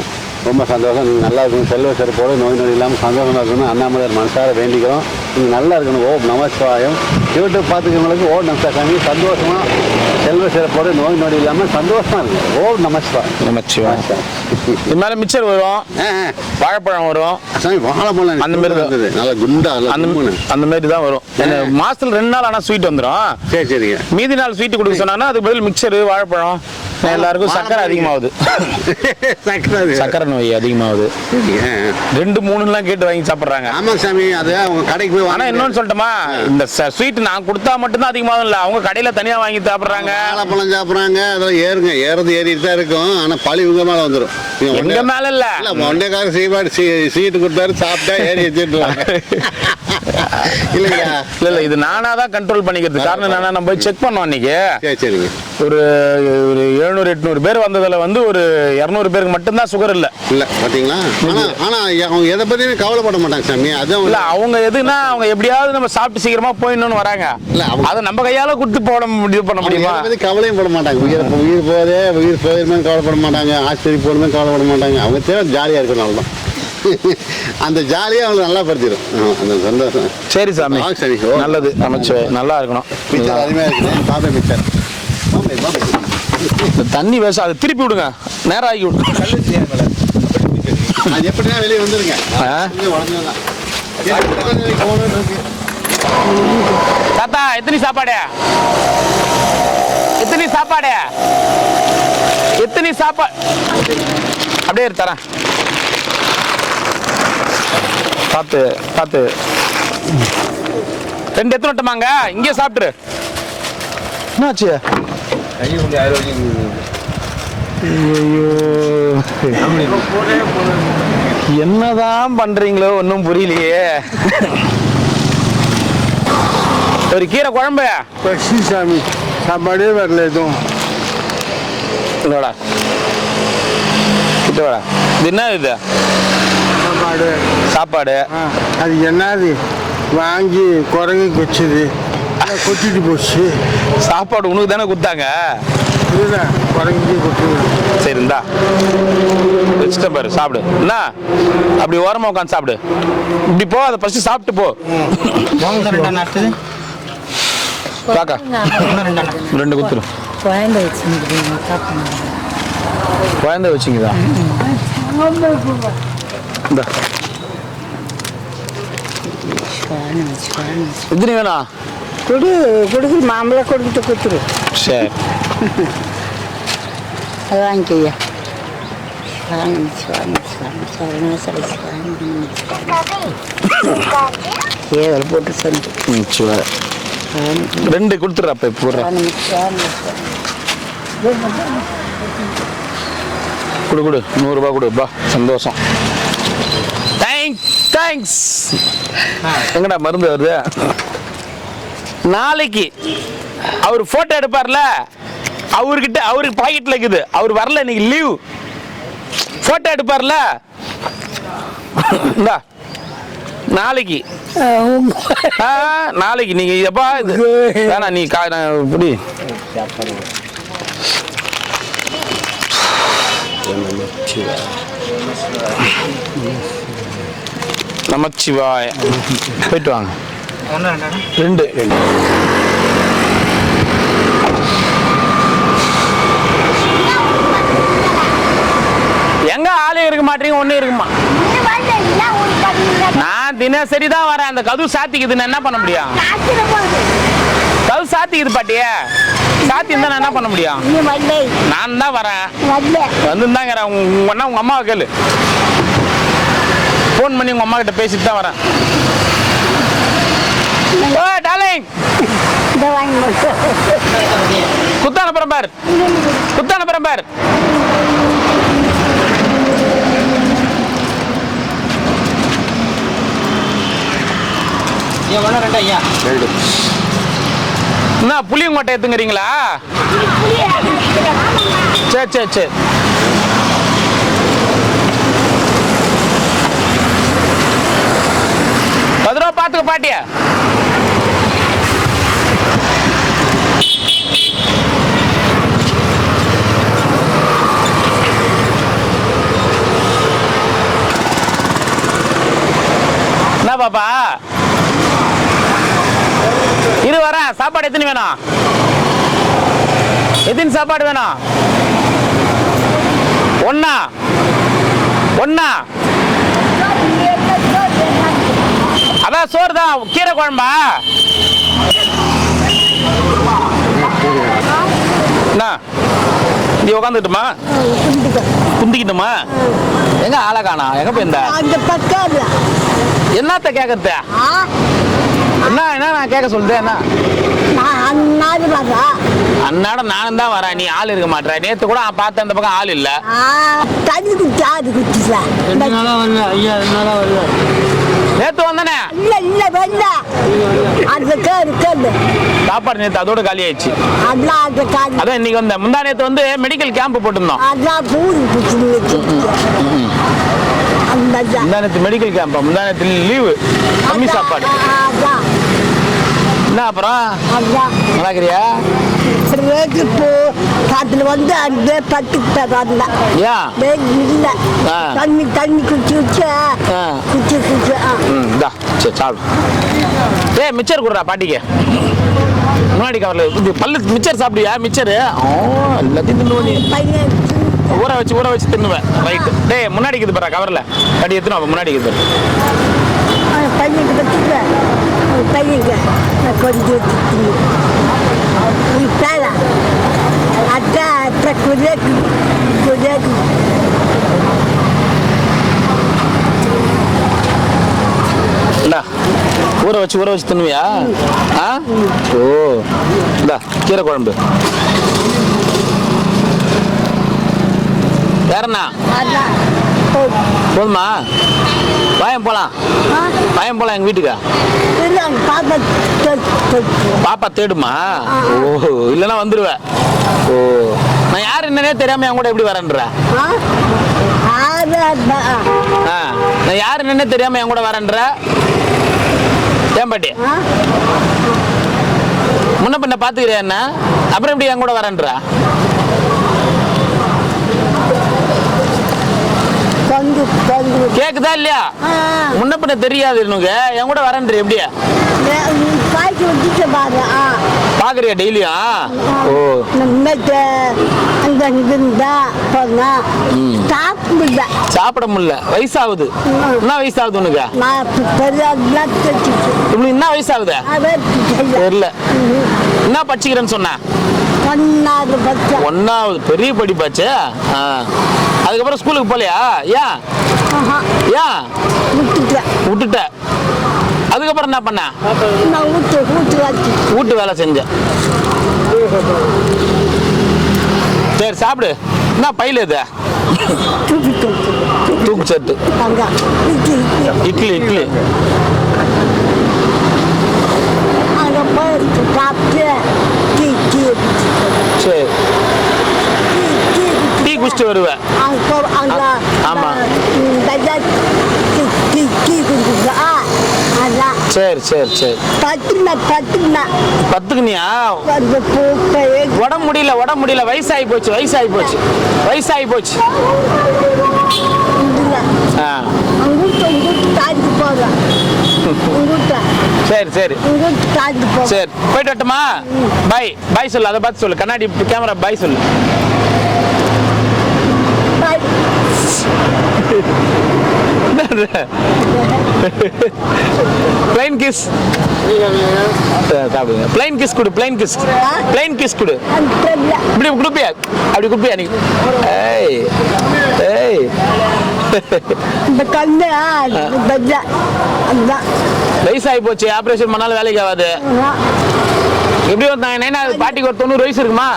ரொம்ப சந்தோஷம். நீங்கள் நல்லா இருக்கணும், செல்வ சிறப்போடு நோய் நொடி இல்லாமல் சந்தோஷமாக இருக்கணும். அண்ணாமலையார் மனசார வேண்டிக்கிறோம். நீங்கள் நல்லா இருக்கணும். ஓம் நம சிவாயம். யூடியூப் பார்த்துக்கிறவங்களுக்கு ஓம் நம சாமி சந்தோஷமாக செல்வ சிறப்போடு நோய் நொடி இல்லாமல் சந்தோஷமாக இருக்கும். ஓம் நம சிவாய். நம சிவாய். இது மேலே மிச்சர் வரும், வாழைப்பழம் வரும், சாமி வாழைப்பழம் அந்த மாதிரி இருந்தது. நல்லா குண்டா அந்த மாதிரி தான் வரும். மாசத்துல 2 நாள் ஆனால் ஸ்வீட் வந்துடும். சரி சரிங்க. மீதி நாள் ஸ்வீட் கொடுக்க சொன்னாங்கன்னா அதுக்கு பதில் மிக்சரு வாழைப்பழம். எல்லாருக்கும் சக்கரை அதிகமாகுது. சக்கரை நோய் அதிகமாகுது. 2-3 கேட்டு வாங்கி சாப்பிட்றாங்க. ஆமா சாமி. அது அவங்க கடைக்கு போய் ஆனா இன்னொன்னு சொல்லட்டுமா, இந்த ஸ்வீட் நான் கொடுத்தா மட்டும்தான் அதிகமாகும் இல்ல, அவங்க கடையில தனியா வாங்கி சாப்பிடுறாங்க. வாழைப்பழம் சாப்பிட்றாங்க. அதெல்லாம் ஏறுறது ஏறிட்டு தான் இருக்கும். ஆனா பழி உங்க மேல வந்துடும். எங்க மேல இல்ல, ஒன்றைக்கார சீட்டு கொடுத்தாரு, சாப்பிட்டா ஏறி வச்சுட்டு இல்லையா? இல்ல இது நானா தான் கண்ட்ரோல் பண்ணிக்கிறது. காரணம் என்னன்னா, நம்ம போய் செக் பண்ணோம் அன்னைக்கு. சரிங்க. ஒரு 700-800 பேர் வந்ததுல வந்து ஒரு 200 பேருக்கு மட்டும்தான் சுகர் இல்ல. இல்ல பாத்தீங்களா? ஆனா அவங்க எதை பத்தியுமே கவலைப்பட மாட்டாங்க சாமி. அதான் இல்ல, அவங்க எதுனா அவங்க எப்படியாவது நம்ம சாப்பிட்டு சீக்கிரமா போயிடணும்னு வராங்க. இல்ல அதை நம்ம கையால கொடுத்து இது பண்ண முடியுமா? பத்தி கவலையும் பட மாட்டாங்க. உயிர் போயிருமே கவலைப்பட மாட்டாங்க. ஆஸ்பத்திரி போகணுமே கவலைப்பட மாட்டாங்க. அவங்க தேவை ஜாலியா இருக்கணும். அவ்வளவுதான். அந்த ஜாலியா அவங்களுக்கு நல்லா படுத்திடும். அந்த சந்தோஷம். சரி சாமி, சரி. நல்லது. அமைச்சு நல்லா இருக்கணும். மிச்சர் அருமையா இருக்குது. பாம்பே மிச்சர். தண்ணி வேஸ்ட், அதை திருப்பி விடுங்க, நேரம் ஆகி விடுங்க. அது எப்படின்னா வெளியே வந்துருங்க. தாத்தா எத்தனை சாப்பாடு? எத்தனை சாப்பாடு? எத்தனை சாப்பாடு? அப்படியே தரேன். பார்த்து பார்த்து 2 எத்தனை விட்டமாங்க? இங்கே சாப்பிட்டுரு. என்னாச்சு? என்னதான் பண்றீங்களோ ஒன்றும் புரியலையே. ஒரு கீரை குழம்பு சாமி. சாப்பாடே வரல எதுவும். இதோட கிட்ட வாடா. இது என்ன இது? சாப்பாடு. சாப்பாடு. அது என்னது? வாங்கி குரங்கு கொச்சுது, கொட்டிட்டு போச்சு. சாப்பாடு உனக்கு தானே கொடுத்தாங்க? குரங்கு கொட்டுது. சரி இந்தா வச்சுட்ட பாரு, சாப்பிடு. என்ன அப்படி ஓரமா உட்காந்து சாப்பிடு. இப்படி போ, அதை ஃபர்ஸ்ட் சாப்பிட்டு போ. காக்கா 2 குத்துரும். குழந்தை வச்சுங்கதா? இந்த எத்தனை வேணா கொடுக்கு மாம்பழம் கொடுத்துட்டு கொடுத்துரு. சரி அது வாங்கிக்கையா. ஏதோ போட்டு சொல்லி 2 கொடுத்துட்றா. அப்போ போடுறேன். கொடு 100 ரூபாய் கொடு. பா சந்தோஷம். தேங்க்ஸ். எங்கடா மருந்து வருது? நாளைக்கு அவர் போட்டோ எடுப்பார்ல, அவருக்கு பாக்கெட்ல இருக்குது. அவர் வரல, இன்னைக்கு லீவ். போட்டோ எடுப்பார்ல, நாளைக்கு நாளைக்கு நீங்க எப்பா வேணா நீ இப்படி நமச்சிவாய. போயிட்டு வாங்க. 2 எங்க ஆளே இருக்க மாட்டீங்க? ஒண்ணு இருக்குமா? நான் தினசரி தான் வரேன். அந்த கதவு சாத்திக்குது, நான் என்ன பண்ண முடியும்? கதவு சாத்திக்குது பாட்டியே. சாத்தி இருந்தா நான் என்ன பண்ண முடியும்? நான் தான் வரேன். வந்துருந்தாங்க. உங்க அம்மாவை கேளு. ஃபோன் பண்ணி உங்க அம்மா கிட்ட பேசிட்டு தான் வரேன். ஓ டார்லிங் இந்த வாங்கி மட்டும் குத்தான பரம்பார் குத்தான பரம்பார் என்ன புளியங்கோட்டை எடுத்துங்கிறீங்களா? சரி சரி சரி. பதிரோ பார்த்துக்க பாட்டியா. என்ன பாப்பா இரு வரேன். சாப்பாடு எத்தனை வேணும்? எத்தனை சாப்பாடு வேணும்? ஒன்னா ஒன்னா அதான் சோறு தான். கீரை குழம்பா? என்ன நீ உட்காந்துக்கிட்டுமா? குந்திக்கிட்டுமா? எங்க ஆளை காணா? எங்க போயிருந்த? அந்த பக்கம் என்னத்த கேட்கறது? என்ன என்ன நான் கேட்க சொல்றேன். என்ன அன்னாட நானும் தான் வரேன். நீ ஆள் இருக்க மாட்டேற. நேத்து கூட பார்த்தேன் அந்த பக்கம் ஆள் இல்ல. தண்ணி குடிச்சா அது குடிச்சா 2 நாளா வரல ஐயா, 2 நாளா வரல. நேத்து வந்தானே இல்ல இல்ல வரல. அது கேடு சாப்பாடு நேத்து அதோட காலி ஆயிடுச்சு. அதெல்லாம் அந்த காடு அதான் இன்னைக்கு வந்த முந்தா நேத்து வந்து மெடிக்கல் கேம்ப் போட்டிருந்தோம். அதான் பூரி குடிச்சு அந்த முந்தா நேத்து மெடிக்கல் கேம்ப். முந்தா நேத்து லீவு. கம்மி சாப்பாடு. அதான் என்ன அப்புறம் அதான் நல்லா இருக்கிறியா? ரேட்டு போ காத்துல வந்து அங்கே பட்டுக்கிட்ட வரல. ஏன் இல்ல ஆ. தண்ணி தண்ணி குடிச்சு குடிச்சு ஆ. குடிச்சு குடிச்சு இந்தா சரி சாப்பிடு. ஏய் மிச்சர் கொடுறா பாட்டிக்கு. முன்னாடி கவர்ல இது பல்லு மிச்சர் சாப்பிடுவியா? மிச்சரு எல்லாத்தையும் தின்னுவேன். பையன் ஊற வச்சு தின்னுவேன். ரைட்டு. டேய் முன்னாடி இருக்குது பாரு கவர்ல. கட்டி எத்தனை முன்னாடி இருக்குது பாரு. பையனுக்கு பத்துக்க பையனுக்கு நான் கொஞ்சம் பேரா அதான் அப்புறம் குதிரைக்கு இந்தா ஊற வச்சு தின்னுவியா? ஆ ஓ இந்தா கீரை குழம்பு. வேறண்ணா அதான் போதுமா? வாயம் போலாம். வாயம் போலாம் எங்க வீட்டுக்கு. பாப்பா தேடுமா? ஓ இல்லைன்னா வந்துடுவேன். ஓ நான் யார் என்னன்னே தெரியாம என் கூட எப்படி வரேன்ற? நான் யார் என்னன்னே தெரியாம என் கூட வரேன்ற? ஏன் பாட்டி முன்ன பின்ன பாத்துக்கிறேன் என்ன? அப்புறம் எப்படி என் கூட வரேன்ற? கேக்குதா இல்லையா? முன்ன பின்ன தெரியாது எனக்கு. என் கூட வரேன்ற எப்படியா? பாக்குறியா டெய்லியும்? ஓ சாப்பிட முடியல. வயசாகுது. என்ன வயசாகுது உனக்கு? இப்படி என்ன வயசாகுது தெரியல. என்ன படிச்சுக்கிறேன்னு சொன்ன? 1வது. பெரிய படிப்பாச்சு. அதுக்கப்புறம் ஸ்கூலுக்கு போலையா? ஏன் ஏன் விட்டுட்ட? அதுக்கப்புறம் என்ன பண்ண? வீட்டு வேலை செஞ்ச. சரி சாப்பிடு. என்ன பையில இது? தூக்கு சட்டு. இட்லி சரி. டீ குடிச்சிட்டு வருவேன். ஆமா சரி சரி சரி. பத்துக்குனியா? உடம்பு முடியல. வயசாகி போச்சு. சரி சரி சரி போயிட்டு வரட்டுமா? பாய் சொல்லு. அதை பார்த்து சொல்லு. கண்ணாடி கேமரா பாய் சொல்லு. பிளைன் கிஸ் சாப்பிடுங்க. பிளைன் கிஸ் கொடு. இப்படி குடுப்பியா? அப்படி குடுப்பியா நீ? ஏய் இந்த கண்ணு அதுதான் வயசாகி போச்சு, ஆப்ரேஷன் பண்ணாலும் வேலைக்கு ஆகாது. எப்படி வந்தாங்க என்ன பாட்டிக்கு ஒரு 90 வயசு இருக்குமா?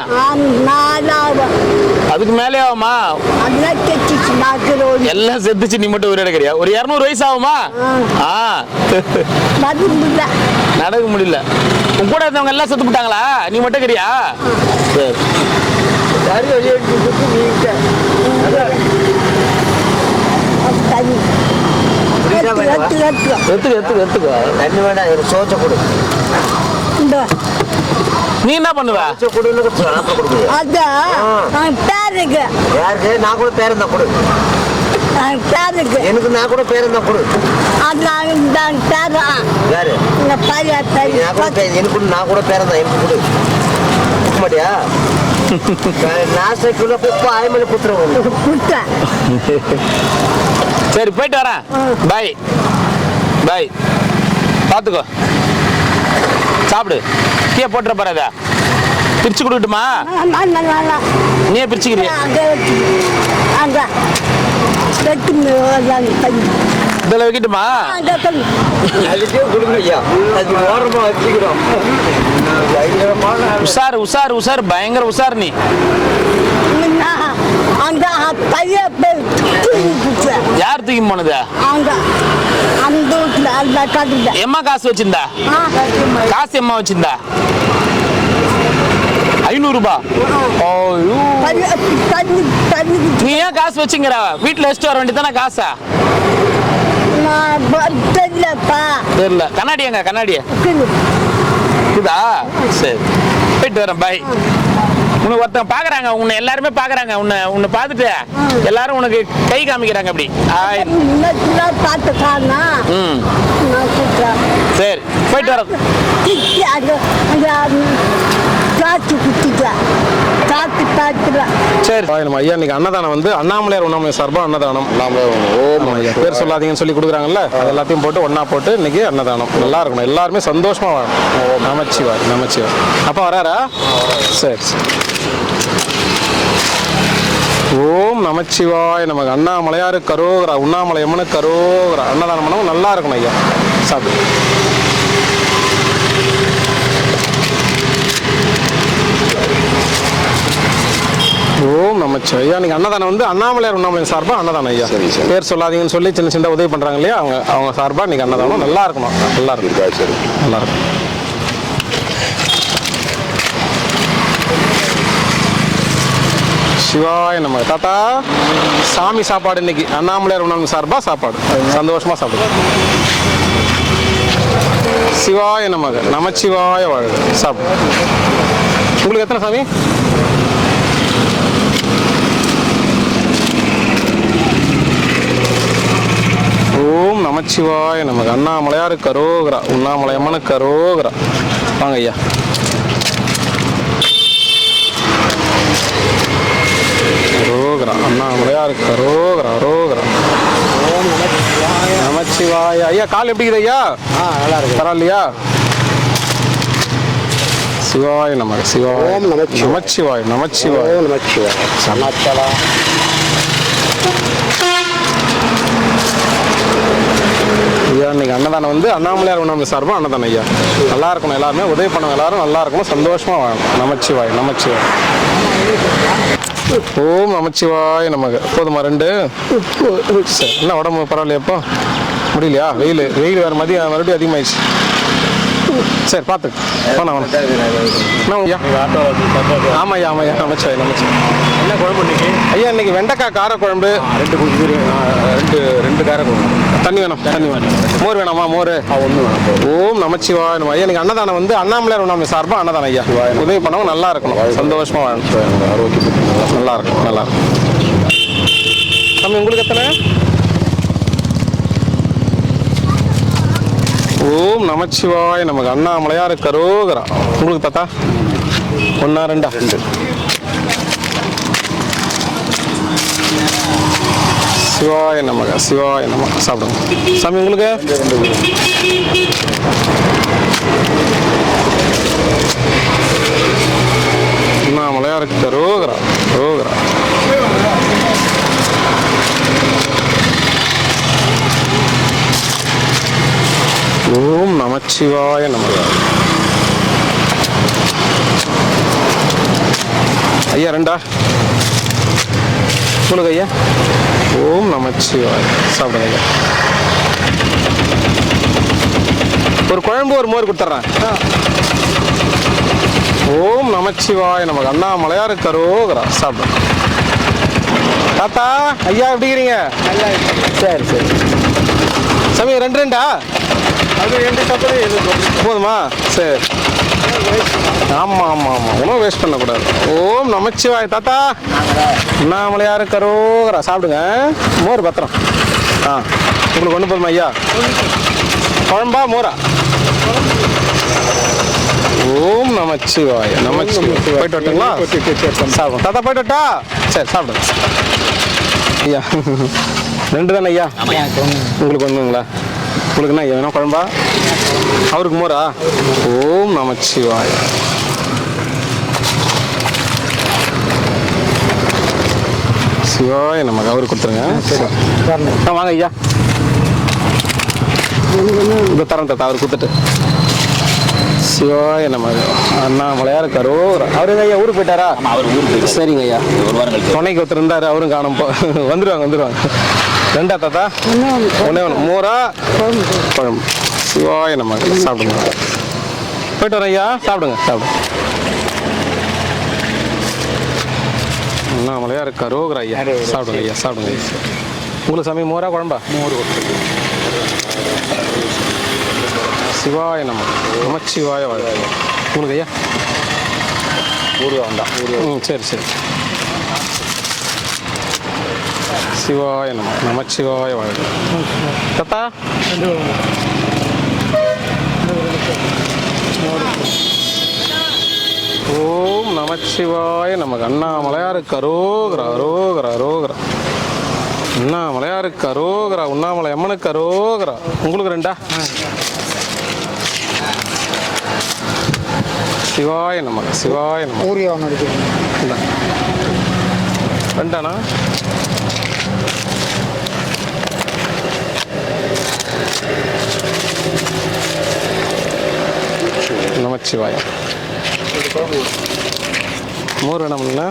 அதுக்கு மேலே ஆகுமா? எல்லாம் செத்துச்சு, நீ மட்டும் ஒரு எடுக்கிறியா? ஒரு 200 வயசு ஆகுமா? நடக்க முடியல. உன் கூட இருந்தவங்க எல்லாம் செத்து போட்டாங்களா? நீ மட்டும் இருக்கிறியா? தண்ணி வேண்டாம், சோச்ச கொடு. நீ என்ன பண்ணுவ? பேருக்கு யாருக்கு? நான் கூட பேரன் தான் கொடு. பேருக்கு எனக்கு நான் கூட பேரன் தான் கொடு. யாரு? எனக்கு நான் கூட பேரன் தான், எனக்கு கொடு. மாட்டியா? நாசைக்குள்ள குப்பை ஆயமலை குத்துறேன். சரி, போயிட்டு வரேன். பாய் பாய். பார்த்துக்கோ, சாப்பிடு. கீழே போட்டுற பாரு. அதை பிரிச்சு கொடுக்கட்டுமா? நீயே பிரிச்சுக்கிறிய? இதில் வைக்கட்டுமா? அதுக்கே கொடுங்க ஐயா, அது ஓரமா வச்சுக்கிறோம். உஷார் உஷார் உஷார், பயங்கர உஷார் நீ. யார் தூக்கி போனது? எம்மா காசு வச்சிருந்தா? காசு எம்மா வச்சிருந்தா? 500 ரூபாய். நீ ஏன் காசு வச்சுங்கிற? வீட்டுல வச்சுட்டு வர வேண்டியதானே காசா? தெரியல. கண்ணாடி எங்க? கண்ணாடியா இதா? சரி, போயிட்டு வரேன். பாய். உனக்கு ஒருத்தங்க பாக்குறாங்க, உன்னை எல்லாருமே பாக்குறாங்க. உன்னை பார்த்துட்டு எல்லாரும் உனக்கு கை காமிக்கிறாங்க. அப்படி சரி, போயிட்டு வரேன். சரி, நம்ம ஐயா இன்னைக்கு அன்னதானம் வந்து அண்ணாமலையார் உண்ணாமலை சார்பா அன்னதானம். ஓம் ஐயா பேர் சொல்லாதீங்கன்னு சொல்லி கொடுக்குறாங்கல்ல, அது எல்லாத்தையும் போட்டு ஒன்னா போட்டு இன்னைக்கு அன்னதானம். நல்லா இருக்கணும், எல்லாருமே சந்தோஷமா வாழணும். நமச்சிவாய் நமச்சிவாய். அப்பா வராரா? சரி சரி. ஓம் நமச்சிவாய் நமக்கு. அண்ணாமலையாரு கரோகரா, உண்ணாமலை அம்மனு கரோகரா. அன்னதானம் பண்ணவும் நல்லா இருக்கணும் ஐயா. சாப்பிடு. ஓம் நமச்சிவாய். ஐயா நீங்க அன்னதானம் வந்து அண்ணாமலையார் உண்ணாமலை சார்பா அன்னதானம் ஐயா. பேர் சொல்லாதீங்கன்னு சொல்லி சின்ன சின்ன உதவி பண்றாங்க இல்லையா, அவங்க சார்பா இன்னைக்கு அன்னதானம். நல்லா இருக்கணும், நல்லா இருக்கும். நல்லா இருக்கும். சிவாய நம்ம. தாத்தா சாமி சாப்பாடு இன்னைக்கு அண்ணாமலையார் உணவு சார்பா சாப்பாடு. சந்தோஷமா சாப்பிடுங்க. சிவாய நமக. நமச்சிவாய வாழ்க. சாப்பிடு. உங்களுக்கு எத்தனை சாமி? ஓம் நமச்சிவாய நமக. அண்ணாமலையாரு கரோகரா, உண்ணாமலை அம்மனு கரோகரா. வாங்க ஐயா. ரோகரா அண்ணாமலையார் கரோகரா ரோகரா. ஓம் நமச்சிவாய. ஐயா கால் எப்படி இருக்குது ஐயா? நல்லா இருக்கு. பரவாயில்லையா? சிவாய நமக. சிவாய. ஓம் நமச்சிவாய. நமச்சிவாய. நமச்சிவாய. சமாச்சாரா. ஐயா இன்னைக்கு அன்னதானம் வந்து அண்ணாமலையார் உணவு சார்பா அன்னதானம் ஐயா. நல்லா இருக்கணும், எல்லாருமே உதவி பண்ணவங்க எல்லாரும் நல்லா இருக்கணும், சந்தோஷமா வாழணும். நமச்சிவாய் நமச்சிவாய். ஓம் நமச்சிவாய் நமக. போதுமா 2? சரி. என்ன உடம்பு பரவாயில்லையாப்போ? முடியலையா? வெயில் வேற மதியம் மறுபடியும் அதிகமாயிடுச்சு. சரி பார்த்து ஆமா ஐயா. ஆமா ஐயா. நமச்சிவாய் நமச்சிவாய். என்ன குழம்பு இன்னைக்கு? ஐயா இன்னைக்கு வெண்டைக்காய் காரக்குழம்பு. 2 காரக்குழம்பு. தண்ணி வேணும். தண்ணி வேணும். மோர் வேணாமா? மோர் 1 வேணும். ஓம் நமச்சிவாய் நம்ம. ஐயா இன்னைக்கு அன்னதானம் வந்து அண்ணாமலையார் உணவு சார்பா அன்னதானம் ஐயா. உதவி பண்ணவங்க நல்லா இருக்கணும், சந்தோஷமா வாழணும், ஆரோக்கியம் நல்லா இருக்கும். நல்லா இருக்கும். தம்பி உங்களுக்கு எத்தனை? ஓம் நமச்சிவாய் நமக்கு. அண்ணாமலையார் கரோகரா. உங்களுக்கு தாத்தா 1 2? 2. சிவாய நமக. சிவாய நமக. சாப்பிடுங்க சாமி. உங்களுக்கு அண்ணாமலையார் கரோகரா ரோகரா. நமச்சிவாய நமக. ஐயா ரெண்டா உங்களுக்கு ஐயா. ஓம் நமச்சிவாய. சாப்பிடுங்க ஐயா. ஒரு குழம்பு ஒரு மோர் கொடுத்துட்றேன். ஓம் நமச்சிவாய நமக்கு. அண்ணாமலையார் கரோகரா. சாப்பிடுங்க தாத்தா. ஐயா எப்படி இருக்கிறீங்க? சரி சரி சாமி. ரெண்டா அது 2 சாப்பாடு போதுமா? சரி. ஆமாம் ஆமாம் ஆமாம், உணவு வேஸ்ட் பண்ணக்கூடாது. ஓம் நமச்சிவாய தாத்தா. அண்ணாமலையார் கரோகரா. சாப்பிடுங்க. மோர் பத்திரம். உங்களுக்கு ஒன்று போதுமா ஐயா? குழம்பா மோரா? ஓம் நமச்சிவாய நமச்சிவாய. போயிட்டு வரட்டுங்களா? சாப்பிடும் தாத்தா. போயிட்டு வரட்டா? சரி சாப்பிடுங்க ஐயா. 2 தானே ஐயா? உங்களுக்கு ஒன்றுங்களா? உங்களுக்கு என்ன ஐயா வேணும்? குழம்பா? அவருக்கு மோரா? ஓம் நமச்சிவாய. சிவாய நமக்கு. அவருக்கு கொடுத்துருங்க. வாங்க ஐயா. இந்த தரம் தாத்தா அவருக்கு கொடுத்துட்டு. சிவாய நமக்கு. அண்ணாமலையார் கரோகரா. அவருங்க ஐயா ஊருக்கு போயிட்டாரா? அவர் ஊருக்கு சரிங்க ஐயா. துணைக்கு ஒருத்தர் இருந்தாரு, அவரும் காணும். வந்துருவாங்க. ரெண்டா தாத்தா? ஒன்னே ஒன்று. மோரா குழம்பு. சிவாய நமக்கு. சாப்பிடுங்க. போயிட்டு வரேன் ஐயா. சாப்பிடுங்க. அண்ணாமலையார் கரோகரா ஐயா. சாப்பிடுங்க ஐயா. சாப்பிடுங்க ஐயா. உங்களுக்கு சாமி மோரா குழம்பா? மோர். சிவாய நமக்கு. நமச்சிவாய வாழ். உங்களுக்கு ஐயா? ஊருக்கு வேண்டாம். சரி. சிவாய நமக்கு. நமச்சிவாய வாழ். தாத்தா ஓம் நமச்சிவாய நமக்கு. அண்ணாமலையார் கரோகரா. அரோகரா. அண்ணாமலையார் கரோகரா. உண்ணாமலை அம்மனுக்கு கரோகரா. உங்களுக்கு ரெண்டா? சிவாய நமக்கு. சிவாய நமக்கு. ரெண்டாண்ணா? நமச்சிவாய. மோர் வேணாம்ங்களா?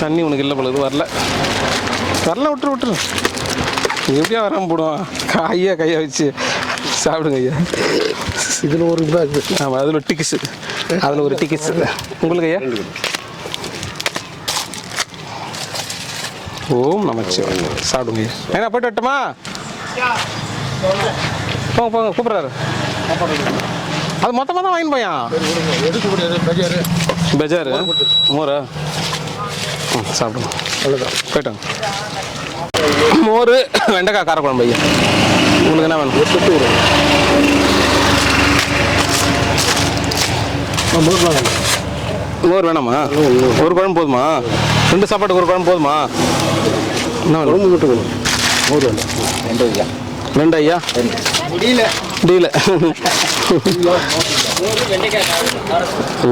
தண்ணி உனக்கு இல்லை பொழுது வரல. விட்டுரு. எப்படியா வராமல் போடுவான். கையை வச்சு சாப்பிடுங்க ஐயா. இதில் ஒரு பேக். ஆமாம், அதில் ஒரு டிக்கெட்ஸு. உங்களுக்கு ஐயா? ஓம் நமச்சிவாய. சாப்பிடுங்க ஐயா. ஏன்னா போய்ட்டு வரட்டுமா? போங்க கூப்பிட்றாரு. அது மொத்தமாக தான் வாங்கின்னு போயா? பெஜாரு மோரா? சாப்பிடுங்க. அவ்வளோதான். போயிட்டாங்க. மோர் வெண்டைக்காய் காரக்குழம்பு ஐயா. உங்களுக்கு என்ன வேணும்? மோர் வேணாமா? ஒரு குழம்பு போதுமா? 2 சாப்பாட்டுக்கு ஒரு குழம்பு போதுமா? என்ன குழம்பு மட்டும் வேணும். மோர் வேணும். 2 ஐயா. முடியல.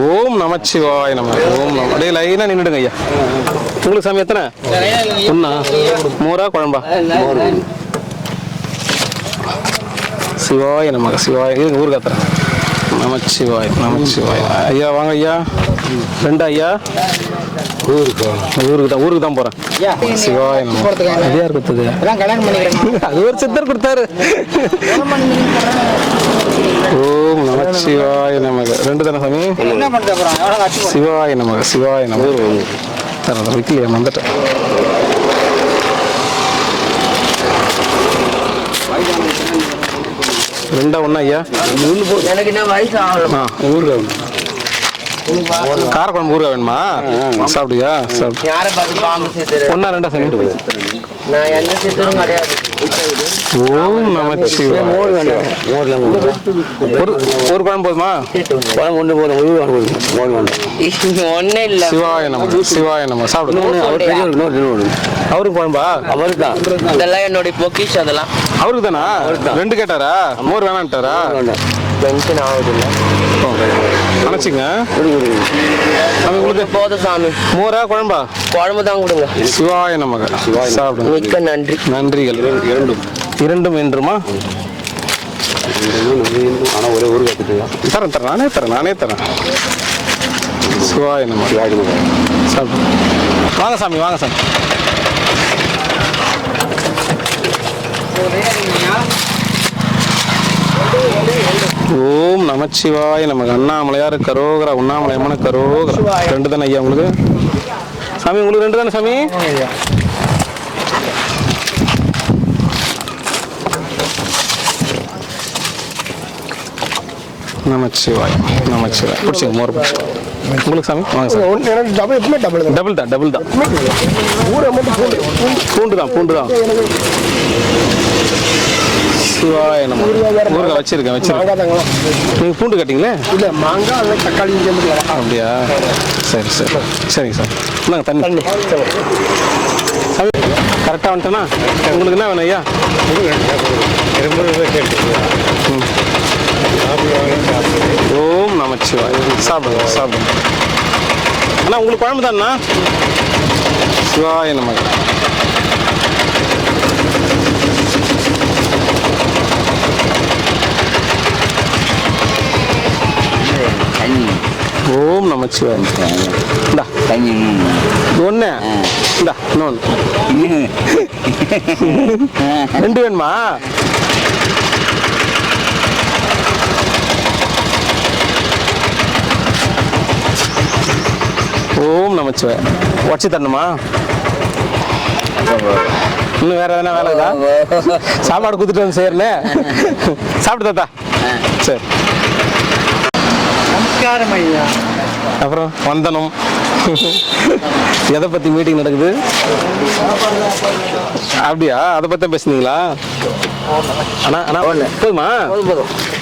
ஓம் நமச்சிவாய நம. ஓம் நம. அப்படியே லைனாக நின்றுடுங்க ஐயா. உங்களுக்கு சாமி எத்தனை? ஒன்றா? மோரா குழம்பா? சிவாய நமக்கு. சிவாய. இருங்க ஊருக்கு கத்துறேன். நமச்சிவாய. ஐயா வாங்க ஐயா. 2 ஐயா. ஊருக்கு தான் போகிறேன். சிவாய நமக்கு. அது யார் கொடுத்தது? அது ஒரு சித்தர் கொடுத்தாரு. ஓம் நமச்சிவாய நமக்கு. 2 தானே சாமி? சிவாய நமக்கு. தர வைக்கலையா? வந்துட்டேன். ரெண்டா ஒன்றா ஐயா? எனக்கு என்ன வயசு ஆகலாம். ஊருக்கு காரக்குழம்பு ஊறுகாய் வேணுமா? சாப்பிடுயா? சாப்பிடு. யாரை பார்த்து பாம்பு சேர்த்து? 1 2 சாமி. நான் எந்த சேர்த்தும் கிடையாது. ஓம் நமச்சிவாய. ஒரு குழம்பு போதுமா? ஒன்றும் இல்லை. சிவாய நம்ம சாப்பிடுங்க. அவருக்கு குழம்பா? அவருக்கு தான். இதெல்லாம் என்னுடைய பொக்கிஷ். அதெல்லாம் அவருக்கு தானா? 2 கேட்டாரா? மோர் வேணான்ட்டாரா? டென்ஷன் ஆகுதுல்ல. அணைச்சிங்க. உங்களுக்கு போதும் சாமி. மோரா குழம்பா? குழம்பு தான் கொடுங்க. சிவாய நமக்கு. சாப்பிடுங்க. மிக்க நன்றி. நன்றிகள். இரண்டும் வேண்டுமா? ஆனால் ஒரே ஊருக்கு எடுத்துக்கலாம். தரேன் நானே தரேன். சிவாய நம. சாப்பிடு. வாங்க சாமி. ஓம் நமச்சிவாய நமக்கு. அண்ணாமலையார் கரோகரா, உண்ணாமலையம்மன கரோகரா. 2 தானே ஐயா உங்களுக்கு? சாமி உங்களுக்கு 2 தானே சாமி? நமச்சிவாய். பிடிச்சிங்க மோர் பிடிச்சி. உங்களுக்கு சாமி வாங்க சாமி. டபுள் தான். பூண்டு தான். சிவாய நம்ம ஊறுகாய் வச்சிருக்கேன். நீங்கள் பூண்டு கட்டிங்களே? இல்லை, மாங்காய் அல்ல தக்காளி அப்படியா? சரிங்க சார். இந்தாங்க தண்ணி. சாமி கரெக்டாக வந்துட்டேன்னா உங்களுக்கு என்ன வேணும் ஐயா? ஓம் நமச்சிவாய். சாப்பிடுங்க. அண்ணா உங்களுக்கு குழம்பு தானே? சிவாய நமக்கு. ஓம் நமச்சிவாய். இந்தா தண்ணி ஒன்று. இந்தா இன்னொன்று. 2 வேணுமா? ஓம் நமச்சிவாய். உடச்சி தரணுமா? இன்னும் வேற எதனா வேலை இருக்கா? சாப்பாடு கொடுத்துட்டு வந்து செய்யறேன்னு. சாப்பிட்டு தாத்தா. சரி. நமஸ்காரம் ஐயா. அப்புறம் வந்தனம். எதை பற்றி மீட்டிங் நடக்குது? அப்படியா? அதை பற்றி பேசுனீங்களா? அண்ணா போதுமா?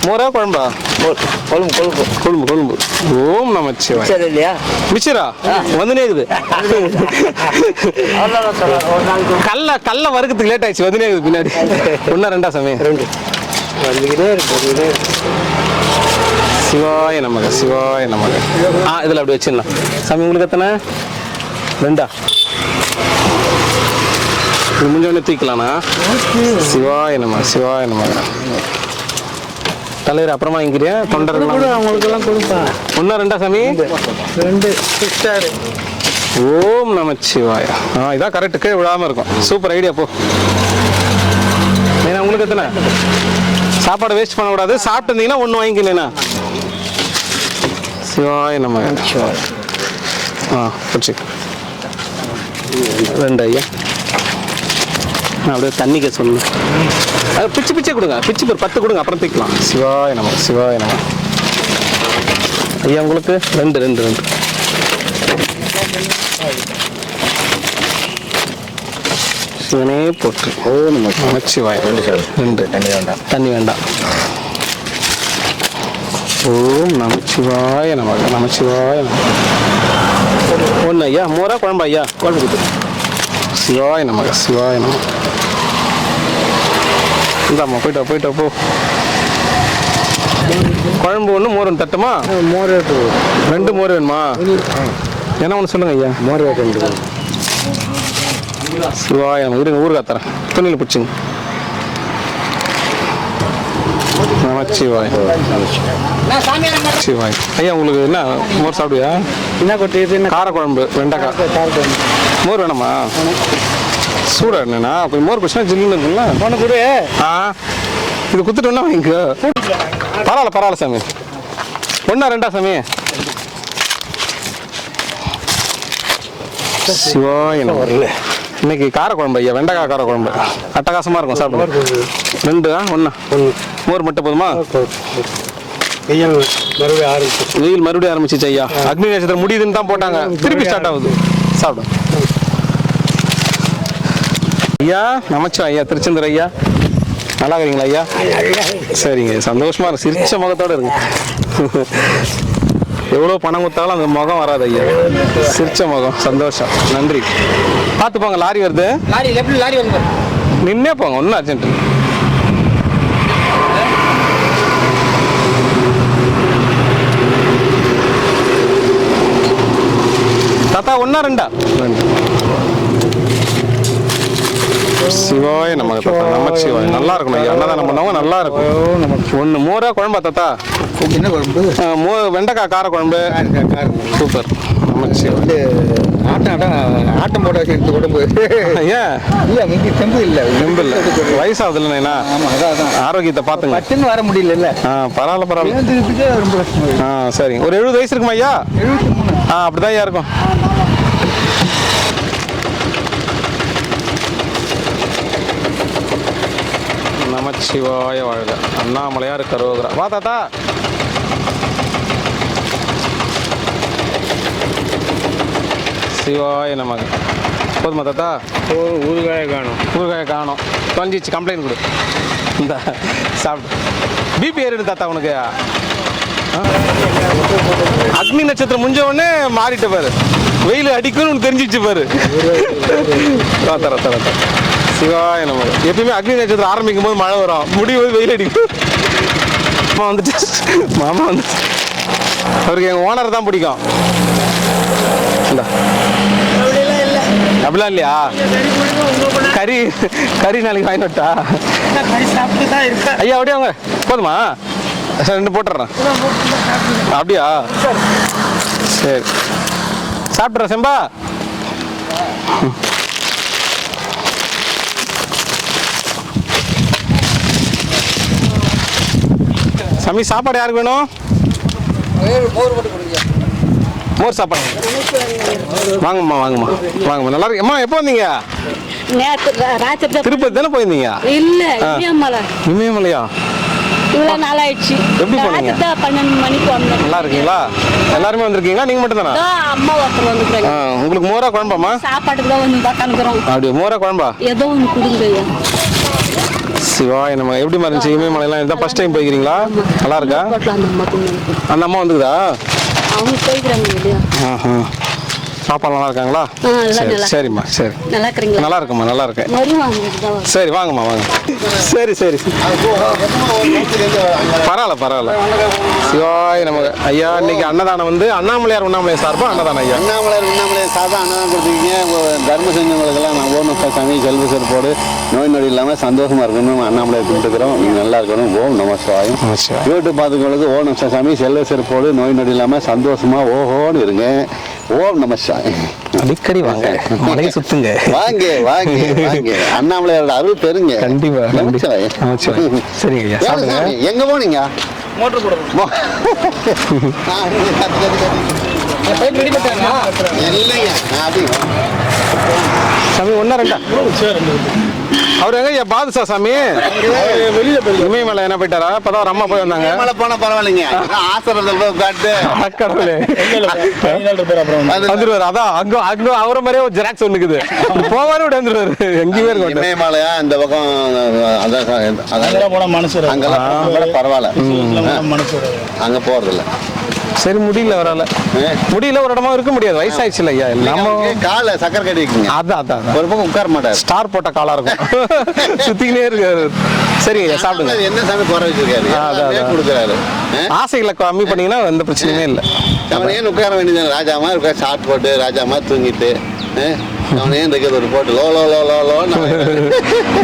மோரா குழம்பா? கொழும்பு. ஓம் நமச்சிவாய். இல்லையா? மிச்சரா வந்துனே இருக்குது. கல்ல வறுக்கிறதுக்கு லேட் ஆயிடுச்சு. வந்துனே இருக்குது பின்னாடி. 1 2 சாமி? 2 வந்துக்கிட்டே இருக்கு. சிவாய நமக. இதில் அப்படி வச்சிடலாம் சாமி. உங்களுக்கு எத்தனை? 2. இது முடிஞ்சோடனே தூக்கலாண்ணா. சிவாய நமக. தலைவர் அப்புறமா இங்கிறியா? தொண்டர்கள் அவங்களுக்கெல்லாம் கொடுப்பா. 1 2 சாமி? 2 சிஸ்டர். ஓம் நமச்சிவாய. இதான் கரெக்டு. கீழே விழாமல் இருக்கும். Super idea. போ. ஏன்னா உங்களுக்கு எத்தனை? சாப்பாடு வேஸ்ட் பண்ணக்கூடாது. சாப்பிட்டு இருந்தீங்கன்னா 1 வாங்கிக்கலண்ணா. சிவாய நமக. பிடிச்சி 2 ஐயா. நான் அப்படியே தண்ணிக்க சொல்லணும். அது பிச்சை கொடுங்க. பிச்சு ஒரு 10 கொடுங்க. அப்புறம் தூக்கலாம். சிவாய நமக. ஐயா உங்களுக்கு 2 சிவனே போட்டு. நமச்சிவாய. 2 தண்ணி வேண்டாம். ஓம் நமச்சிவாய நமக. 1 ஐயா. மோரா குழம்பு ஐயா? குழம்பு கொடுத்து. சிவாய நமக. இந்தாம்மா போயிட்டா போ. குழம்பு 1 மோர் 1 தட்டுமா? மோர் 2 மோர் வேணுமா? என்ன ஒன்று சொல்லுங்க ஐயா. மோர் 2. சிவாய நமக. இருங்க ஊறுகாய் தரேன். துணியில் பிடிச்சிங்க. நமச்சிவாய். ஐயா உங்களுக்கு என்ன மோர் சாப்பிடுவியா? என்ன கொட்டியது? காரக்குழம்பு வெண்டைக்காய். மோர் வேணுமா? சூடா என்னண்ணா? கொஞ்சம் மோர் குடிச்சா ஜில்லுன்னு இருக்குங்களா? ஒன்று கொடு. இது குத்துட்டு வேணா வாங்கிக்கோ. பரவாயில்ல சாமி. 1 2 சாமி? சிவாய வரல. இன்னைக்கு காரக்குழம்பு ஐயா. வெண்டைக்காய் காரக்குழம்பு அட்டகாசமாக இருக்கும். சாப்பிடுங்க. 2 1 மோர் மட்டும் போதுமா? வெயில் மறுபடியும் ஆரம்பிச்சிச்சு ஐயா. அக்னி நட்சத்திரம் முடியுதுன்னு தான் போட்டாங்க. திருப்பி ஸ்டார்ட் ஆகுது. சாப்பிடும் ஐயா. நமச்சா ஐயா. திருச்செந்தூர் ஐயா. நல்லா இருக்கிறீங்களா ஐயா? சரிங்க. சந்தோஷமா இருக்கு. சிரிச்ச முகத்தோடு இருக்கு. எவ்வளோ பணம் கொடுத்தாலும் அந்த முகம் வராது ஐயா. சிரிச்ச முகம். சந்தோஷம். நன்றி. பார்த்து போங்க. லாரி வருது. லாரி வந்து நின்னே போங்க. ஒன்றும் அர்ஜென்ட். தாத்தா 1 2 சிவாய நமக்கு தாத்தா, நமச்சிவாய. நல்லா இருக்கணும் ஐயா, அன்னதானம் பண்ணவங்க நல்லா இருக்கும். ஒன்று மோரா குழம்பா தாத்தா? என்ன குழம்பு? வெண்டைக்காய் கார குழம்பு. சூப்பர். நமச்சிவாய. ஆட்டம் போட சேர்த்து உடம்பு ஏன் இல்லை இங்கே தெம்பு இல்லை வயசாகுது இல்லைண்ணா? ஆமாம் அதான் ஆரோக்கியத்தை பார்த்துங்க. பட்டுன்னு வர முடியல. பரவாயில்ல பரவாயில்ல. எழுந்திருக்கிறதுக்கே ரொம்ப கஷ்டம். சரிங்க. ஒரு 70 வயசு இருக்குமா ஐயா? 73. அப்படிதான் ஐயா இருக்கும். நமச்சிவாய வாழ்க. அண்ணாமலையார் கரோகரா. வா தாத்தா. சிவாய நமக்கு. போதுமா தாத்தா? ஊறுகாயை காணும். ஊறுகாயை காணும். தொலைஞ்சிச்சு, கம்ப்ளைண்ட் கொடு. இந்த சாப்பிட்டு பிபி ஏறிடு தாத்தா உனக்கு. அக்னி நட்சத்திரம் முடிஞ்ச உடனே மாறிட்ட பாரு. வெயில் அடிக்கும்னு தெரிஞ்சிச்சு பாரு. தாத்தா சிவாய நமக்கு. எப்பயுமே அக்னி நட்சத்திரம் ஆரம்பிக்கும் போது மழை வரும், முடியும் போது வெயில் அடிக்கும். மாமா வந்துட்டு அவருக்கு எங்கள் ஓனர் தான் பிடிக்கும். அப்படிலாம் இல்லையா? கறி நாளைக்கு வாங்கி விட்டா ஐயா? அப்படியே அவங்க போதுமா? 2 போட்டுறேன். அப்படியா? சரி, சாப்பிட்றேன் செம்பா. சாமி, சாப்பாடு யாருக்கு வேணும்? மோர் சாப்பாடு வாங்கம்மா. நல்லா இருக்கு. அம்மா எப்போ வந்தீங்க? திருப்பதி தானே போயிருந்தீங்க? இல்ல இமயமலையா? இவ்வளவு நாள் ஆயிடுச்சு. எப்படி போனீங்க? 12 மணிக்கு வந்தோம். நல்லா இருக்கீங்களா? எல்லாருமே வந்திருக்கீங்களா? நீங்க மட்டும் தானா? அம்மா ஒருத்தர் வந்துருக்காங்க. உங்களுக்கு மோரா குழம்பாமா? சாப்பாட்டுக்கு தான் வந்து பார்க்கணுக்கிறோம். அப்படியே மோரா குழம்பா? ஏதோ ஒன்று கொடுங்க ஐயா. சிவாய நம்ம. எப்படி இருந்துச்சு இமயமலைலாம்? இதான் ஃபர்ஸ்ட் டைம் போய்க்கிறீங்களா? நல்லா இருக்கா? அந்த அம்மா வந்துக்குதா? அவங்க போய்க்கிறாங்க இல்லையா? சாப்பாடு நல்லா இருக்காங்களா? சரிம்மா. சரி, நல்லா இருக்கிறீங்களா? நல்லா இருக்குமா. நல்லா இருக்கேன். வருவாங்க. சரி வாங்கம்மா, வாங்க. சரி பரவாயில்ல. சிவாய் நமக்கு. ஐயா, இன்னைக்கு அன்னதானம் வந்து அண்ணாமலையார் உண்ணாமலையார் சார்பா அன்னதானம் ஐயா? உண்ணாமலையார் சார்பாக அன்னதானம் கொடுத்துருக்கீங்க. தர்ம செஞ்சவங்களுக்கெல்லாம் நான் ஓம் நம சாமி செல்வ சிறப்போடு நோய் நொடி இல்லாமல் சந்தோஷமா இருக்கணும் அண்ணாமலையார் கும்பிட்டுக்கிறோம். நீங்கள் நல்லா இருக்கணும். ஓம் நம சிவாயம். யூடியூப் பார்த்துக்கவங்களுக்கு ஓம் நம சாமி செல்வ சிறப்போடு நோய் நொடி இல்லாமல் சந்தோஷமா ஓஹோன்னு இருங்க. ஓம் நம சிவாயம். அடிக்கடி வாங்க, மலையை சுத்துங்க. வாங்க அண்ணாமலையாரோட அருள் பெறுங்க. கண்டிப்பா. சரிங்க ஐயா. எங்க போனீங்க? மோட்டர் போடுறோம். இல்லைங்க சாமி 1 2 அவர் எங்க ஐயா? பாதுஷா சாமி வெளியில இமயமலை என்ன போயிட்டாரா? அப்பதான் ஒரு அம்மா போய் வந்தாங்க. மலை போனா பரவாயில்லைங்க. ஆசிரமத்தில் காட்டு கடவுளே வந்துருவாரு. அதான் அங்க அவரை மாதிரியே ஒரு ஜெராக்ஸ் ஒண்ணுக்குது. போவாரு வந்துருவாரு. எங்கேயுமே இருக்க இமயமலையா இந்த பக்கம் அங்கெல்லாம் பரவாயில்ல. அங்க போறதில்ல. சரி, முடியல வரால. முடியல, ஒரு இடமா இருக்க முடியாது. வயசாயிடுச்சுல ஐயா. நம்ம கால சக்கரை கட்டி இருக்குங்க. அதான் ஒரு பக்கம் உட்கார மாட்டார். ஸ்டார் போட்ட காலா இருக்கும். சுத்திக்கினே இருக்காரு. சரிங்க ஐயா, சாப்பிடுங்க. என்ன சாமி குறை வச்சிருக்காரு? கொடுக்குறாரு. ஆசைகளை கம்மி பண்ணீங்கன்னா எந்த பிரச்சனையுமே இல்லை. அவன் ஏன் உட்கார வேண்டியது? ராஜா மாதிரி உட்கார சாப்பிட்டு போட்டு ராஜா மாதிரி தூங்கிட்டு அவன் ஏன் இருக்கிறது ஒரு போட்டு லோ லோ லோ லோ லோன்னு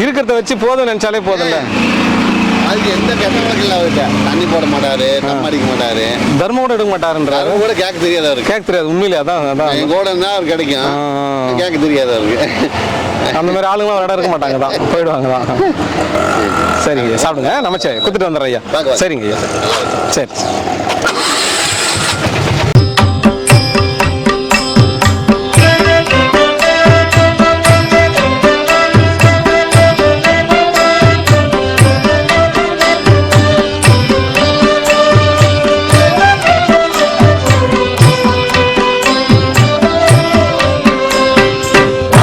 இருக்கிறத வச்சு போதும் நினைச்சாலே போதும்ல. அதுக்கு எந்த கஷ்டங்களும் இல்லை. அவர்கிட்ட தண்ணி போட மாட்டாரு, தம் அடிக்க மாட்டாரு, தர்மம் கூட எடுக்க மாட்டாருன்றாரு. கூட கேட்க தெரியாது அவருக்கு. கேட்க தெரியாது உண்மையிலே. அதான் என் கூட இருந்தால் அவர் கிடைக்கும். கேட்க தெரியாது அவருக்கு. அந்த மாதிரி ஆளுங்களும் ஒரு இடம் இருக்க மாட்டாங்க தான், போயிடுவாங்க தான். சரிங்க ஐயா, சாப்பிடுங்க. நமச்சே குத்துட்டு வந்துடுறேன் ஐயா. சரிங்க ஐயா. சரி.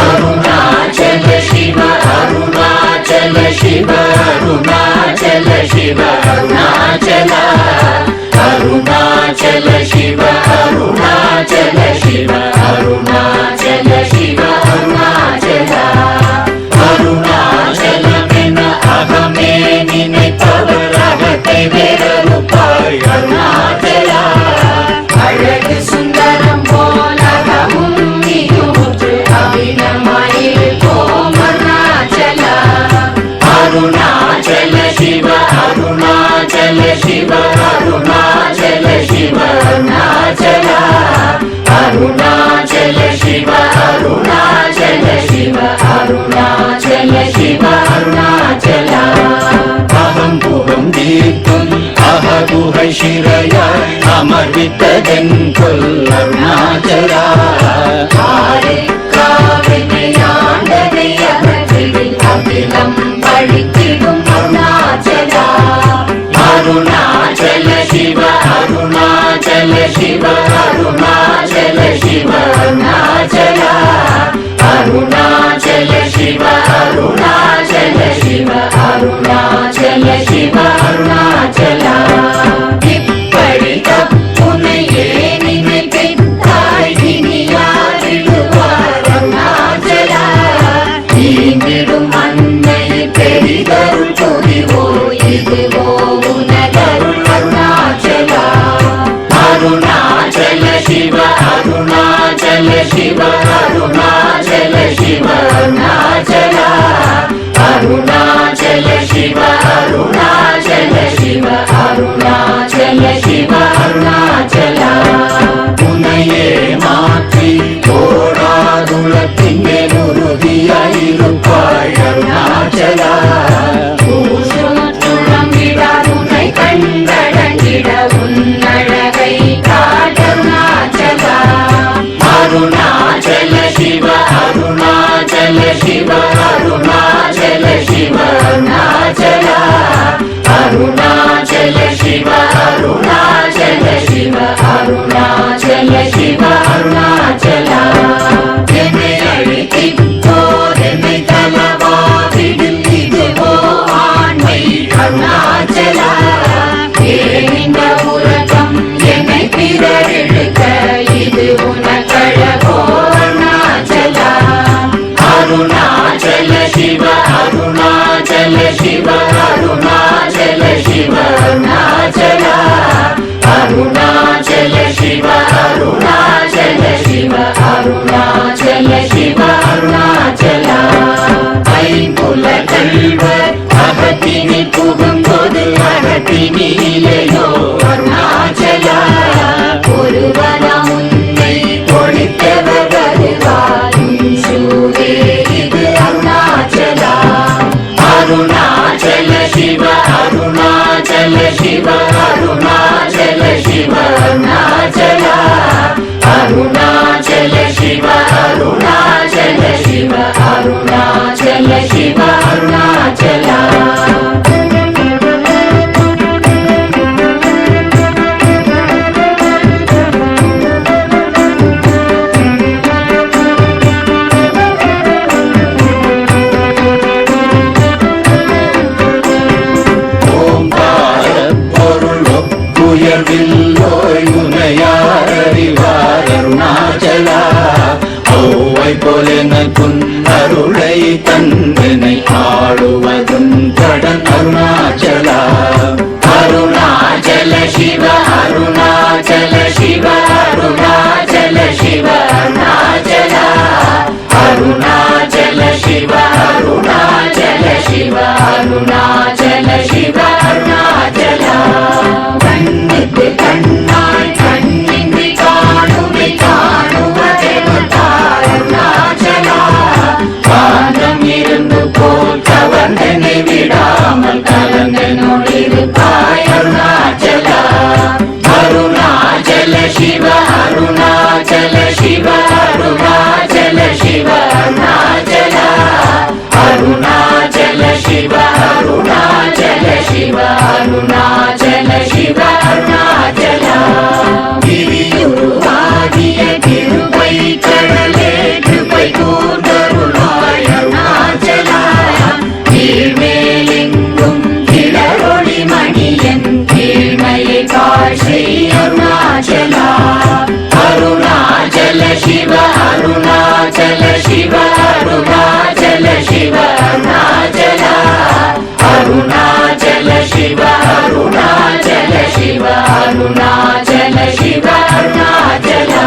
அருணாச்சல அருணாச்சல சிவ அருணாச்சல சிவ அருணாச்சலா அகம் புகம் தீர்க்கும் அககுகை சிறையாய் அமர்வித்ததென் கொல் அருணாச்சலா ஆண்டதை அகற்றிடில் அகிலம் பழித்திடும் அருணாச்சலா அருணாச்சல சிவ அருணாச்சல சிவ அருணாச்சல சிவ அருணாச்சலா அருணாச்சல சிவ அருணாச்சல சிவ அருணாச்சல சிவ அருணாச்சலா இப்படி தப்புனையே நினைத்தாய் இனி யாரிடுவார் அருணாச்சலா ஈந்திடும் அன்னை பெரிதருள் புரிவோ இதுவோ உனதருள் அருணாச்சலா அருணாச்சல சிவ அருணாச்சல சிவ அருணாச்சல சிவ அருணாச்சலா அருணாச்சல சிவ அருணாச்சல சிவ அருணாச்சல சிவ அருணாச்சலா உன்னையே மாற்றி ஓடாதுலத்தின் மேல் உறுதியாயிருப்பாய் அருணாச்சலா உன்னை கண்டடங்கிட உன்னழகை காட்டருணாச்சலா அருணாச்சல சிவ அருணாச்சல சிவ அருணாச்சல சிவ அருணாச்சலா அருணாச்சல சிவ அருணாச்சல சிவ அருணாச்சல சிவ அருணாச்சலா என்னை அழித்திப்போதென்னை தலவாவிடில் இதுவோ ஆண்மை அருணாச்சலா ஏனிந்த உலகம் என்னை பிறரெடுக்க இது உனக்கழகோ அருணாச்சலா அருணாச்சல சிவ அருணாச்சல சிவ அருணாச்சல சிவ அருணாச்சலா அருணாச்சல சிவ அருணாச்சல சிவ அருணாச்சல சிவ அருணாச்சலா ஐம்புல கல்வர் அகத்தினி புகும்போது அகத்தினியிலேயோ அருணாச்சலா ஒருவனம் உன்னை ஒழித்தவர் வருவார் சூரே இது அருணாச்சலா அருணாச்சல சிவ அருணாச்சல சிவ அருணாச்சல சிவ அருணாச்சலா அருணாச்சல சிவ அருணாச்சல சிவ அருணாச்சல சிவ அருணாச்சலா உயர்வில்லோய் உனையார் அறிவார் அருணாச்சலா ஔவை போலெனக்குன் அருளை தந்தனை ஆடுவதும் கடன் அருணாச்சலா அருணாச்சல சிவ அருணாச்சல சிவ அருணாச்சல சிவ அருணாச்சலா அருணாச்சல சிவ அருணாச்சல சிவ அருணாச்சல சிவ அருணாச்சலா கண்ணுக்கு கண்ணாய் கண்ணின்றி காணுமை காணுவதெவதாய் அருணாச்சலா காந்தம் இருந்து போல் கவர்ந்தனை விடாமல் கலந்தனோடிருப்பாய் அருணாச்சலா அருணாச்சல சிவ அருணாச்சல சிவ அருணாச்சல சிவ அருணாச்சலா அருணாச்சல சிவ அருணாச்சல சிவ அருணாச்சல சிவ அருணாச்சலா கிரியுருவாகிய கிருபை கடலே கிருபை கூர்ந்தருளாய் அருணாச்சலா கீழ்மேலெங்கும் கிளரொளி மணியன் கீழ்மையை காட்சி அருணாச்சலா அருணாச்சல சிவ அருணாச்சல சிவ அருணாச்சல சிவ அருணாச்சலா அருணாச்சல சிவ அருணாச்சல சிவ அருணாச்சல சிவ அருணாச்சலா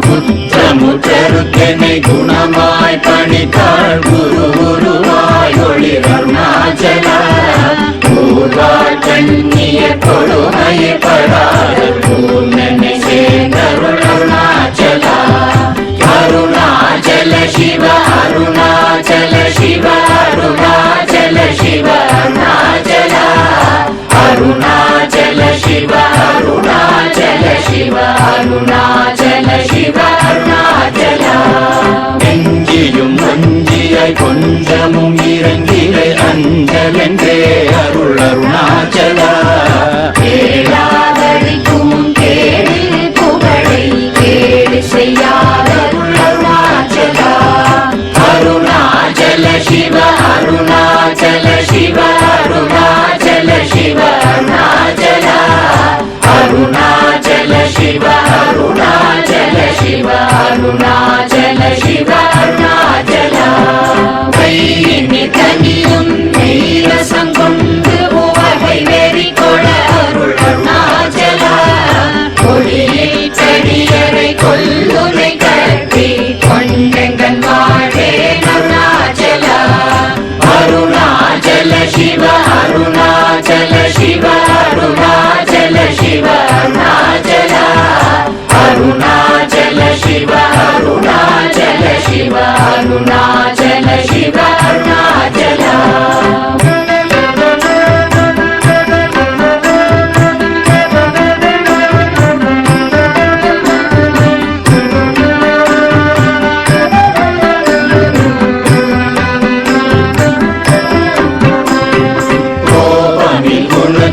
முற்றமுற்றருக்கெனை குணமாய் பணித்தாள் குரு குருவாய் ஒளிர் அருணாச்சலா ஊர்வாழ் கண்ணிய கொடுமையை படாத பூர்ணனை சேர்ந்தருள் அருணாச்சலா அருணாச்சல செய்யாதருள் அருணாச்சலா அருணாச்சல சிவ அருணாச்சல சிவ அருணாச்சல சிவ அருணாச்சலா அருணாச்சல சிவ அருணாச்சல சிவ அருணாச்சல சிவ அருணாச்சலா கையினி தனியும் நீரசம் கொண்டு உவகை வெறி கொள அருள் அருணாச்சலா கொடியை செடியரை கொல்லுனை கட்டி கொண்டெங்கன் வாழே அருணாச்சலா அருணாச்சல சிவ அருணாச்சல சிவ அருணாச்சல சிவ அருணாச்சலா அருணாச்சல சிவ அருணாச்சல சிவ அருணாச்சல சிவ அருணாச்சலா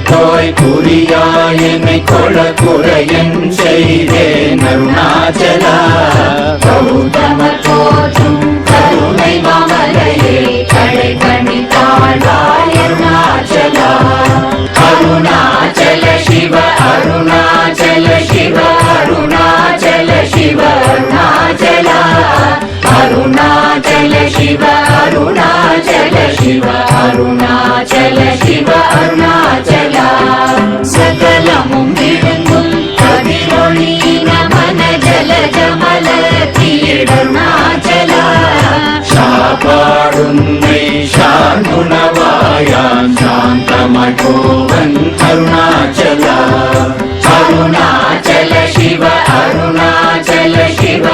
தோய் குறியாய் என்னை கொள குறையன் செய்தேன் அருணாச்சலா கௌதம தோற்றும் கருணை மாமலையே கடை கண்ணி தாழ்வாய் அருணாச்சலா அருணாச்சல சிவ அருணாச்சல சிவ அருணாச்சல சிவ அருணாச்சலா அருணாச்சல சிவ அருணாச்சல சிவ அருணாச்சல சிவ அருணாச்சலா சகலமும் விழுங்கும் கதிரொளியின மன ஜல ஜமல தீடருணாச்சலா சாப்பாடுன்னை சார்ந்துணவாயான் சாந்தமாய் போவன் அருணாச்சலா அருணாச்சல சிவ அருணாச்சல சிவ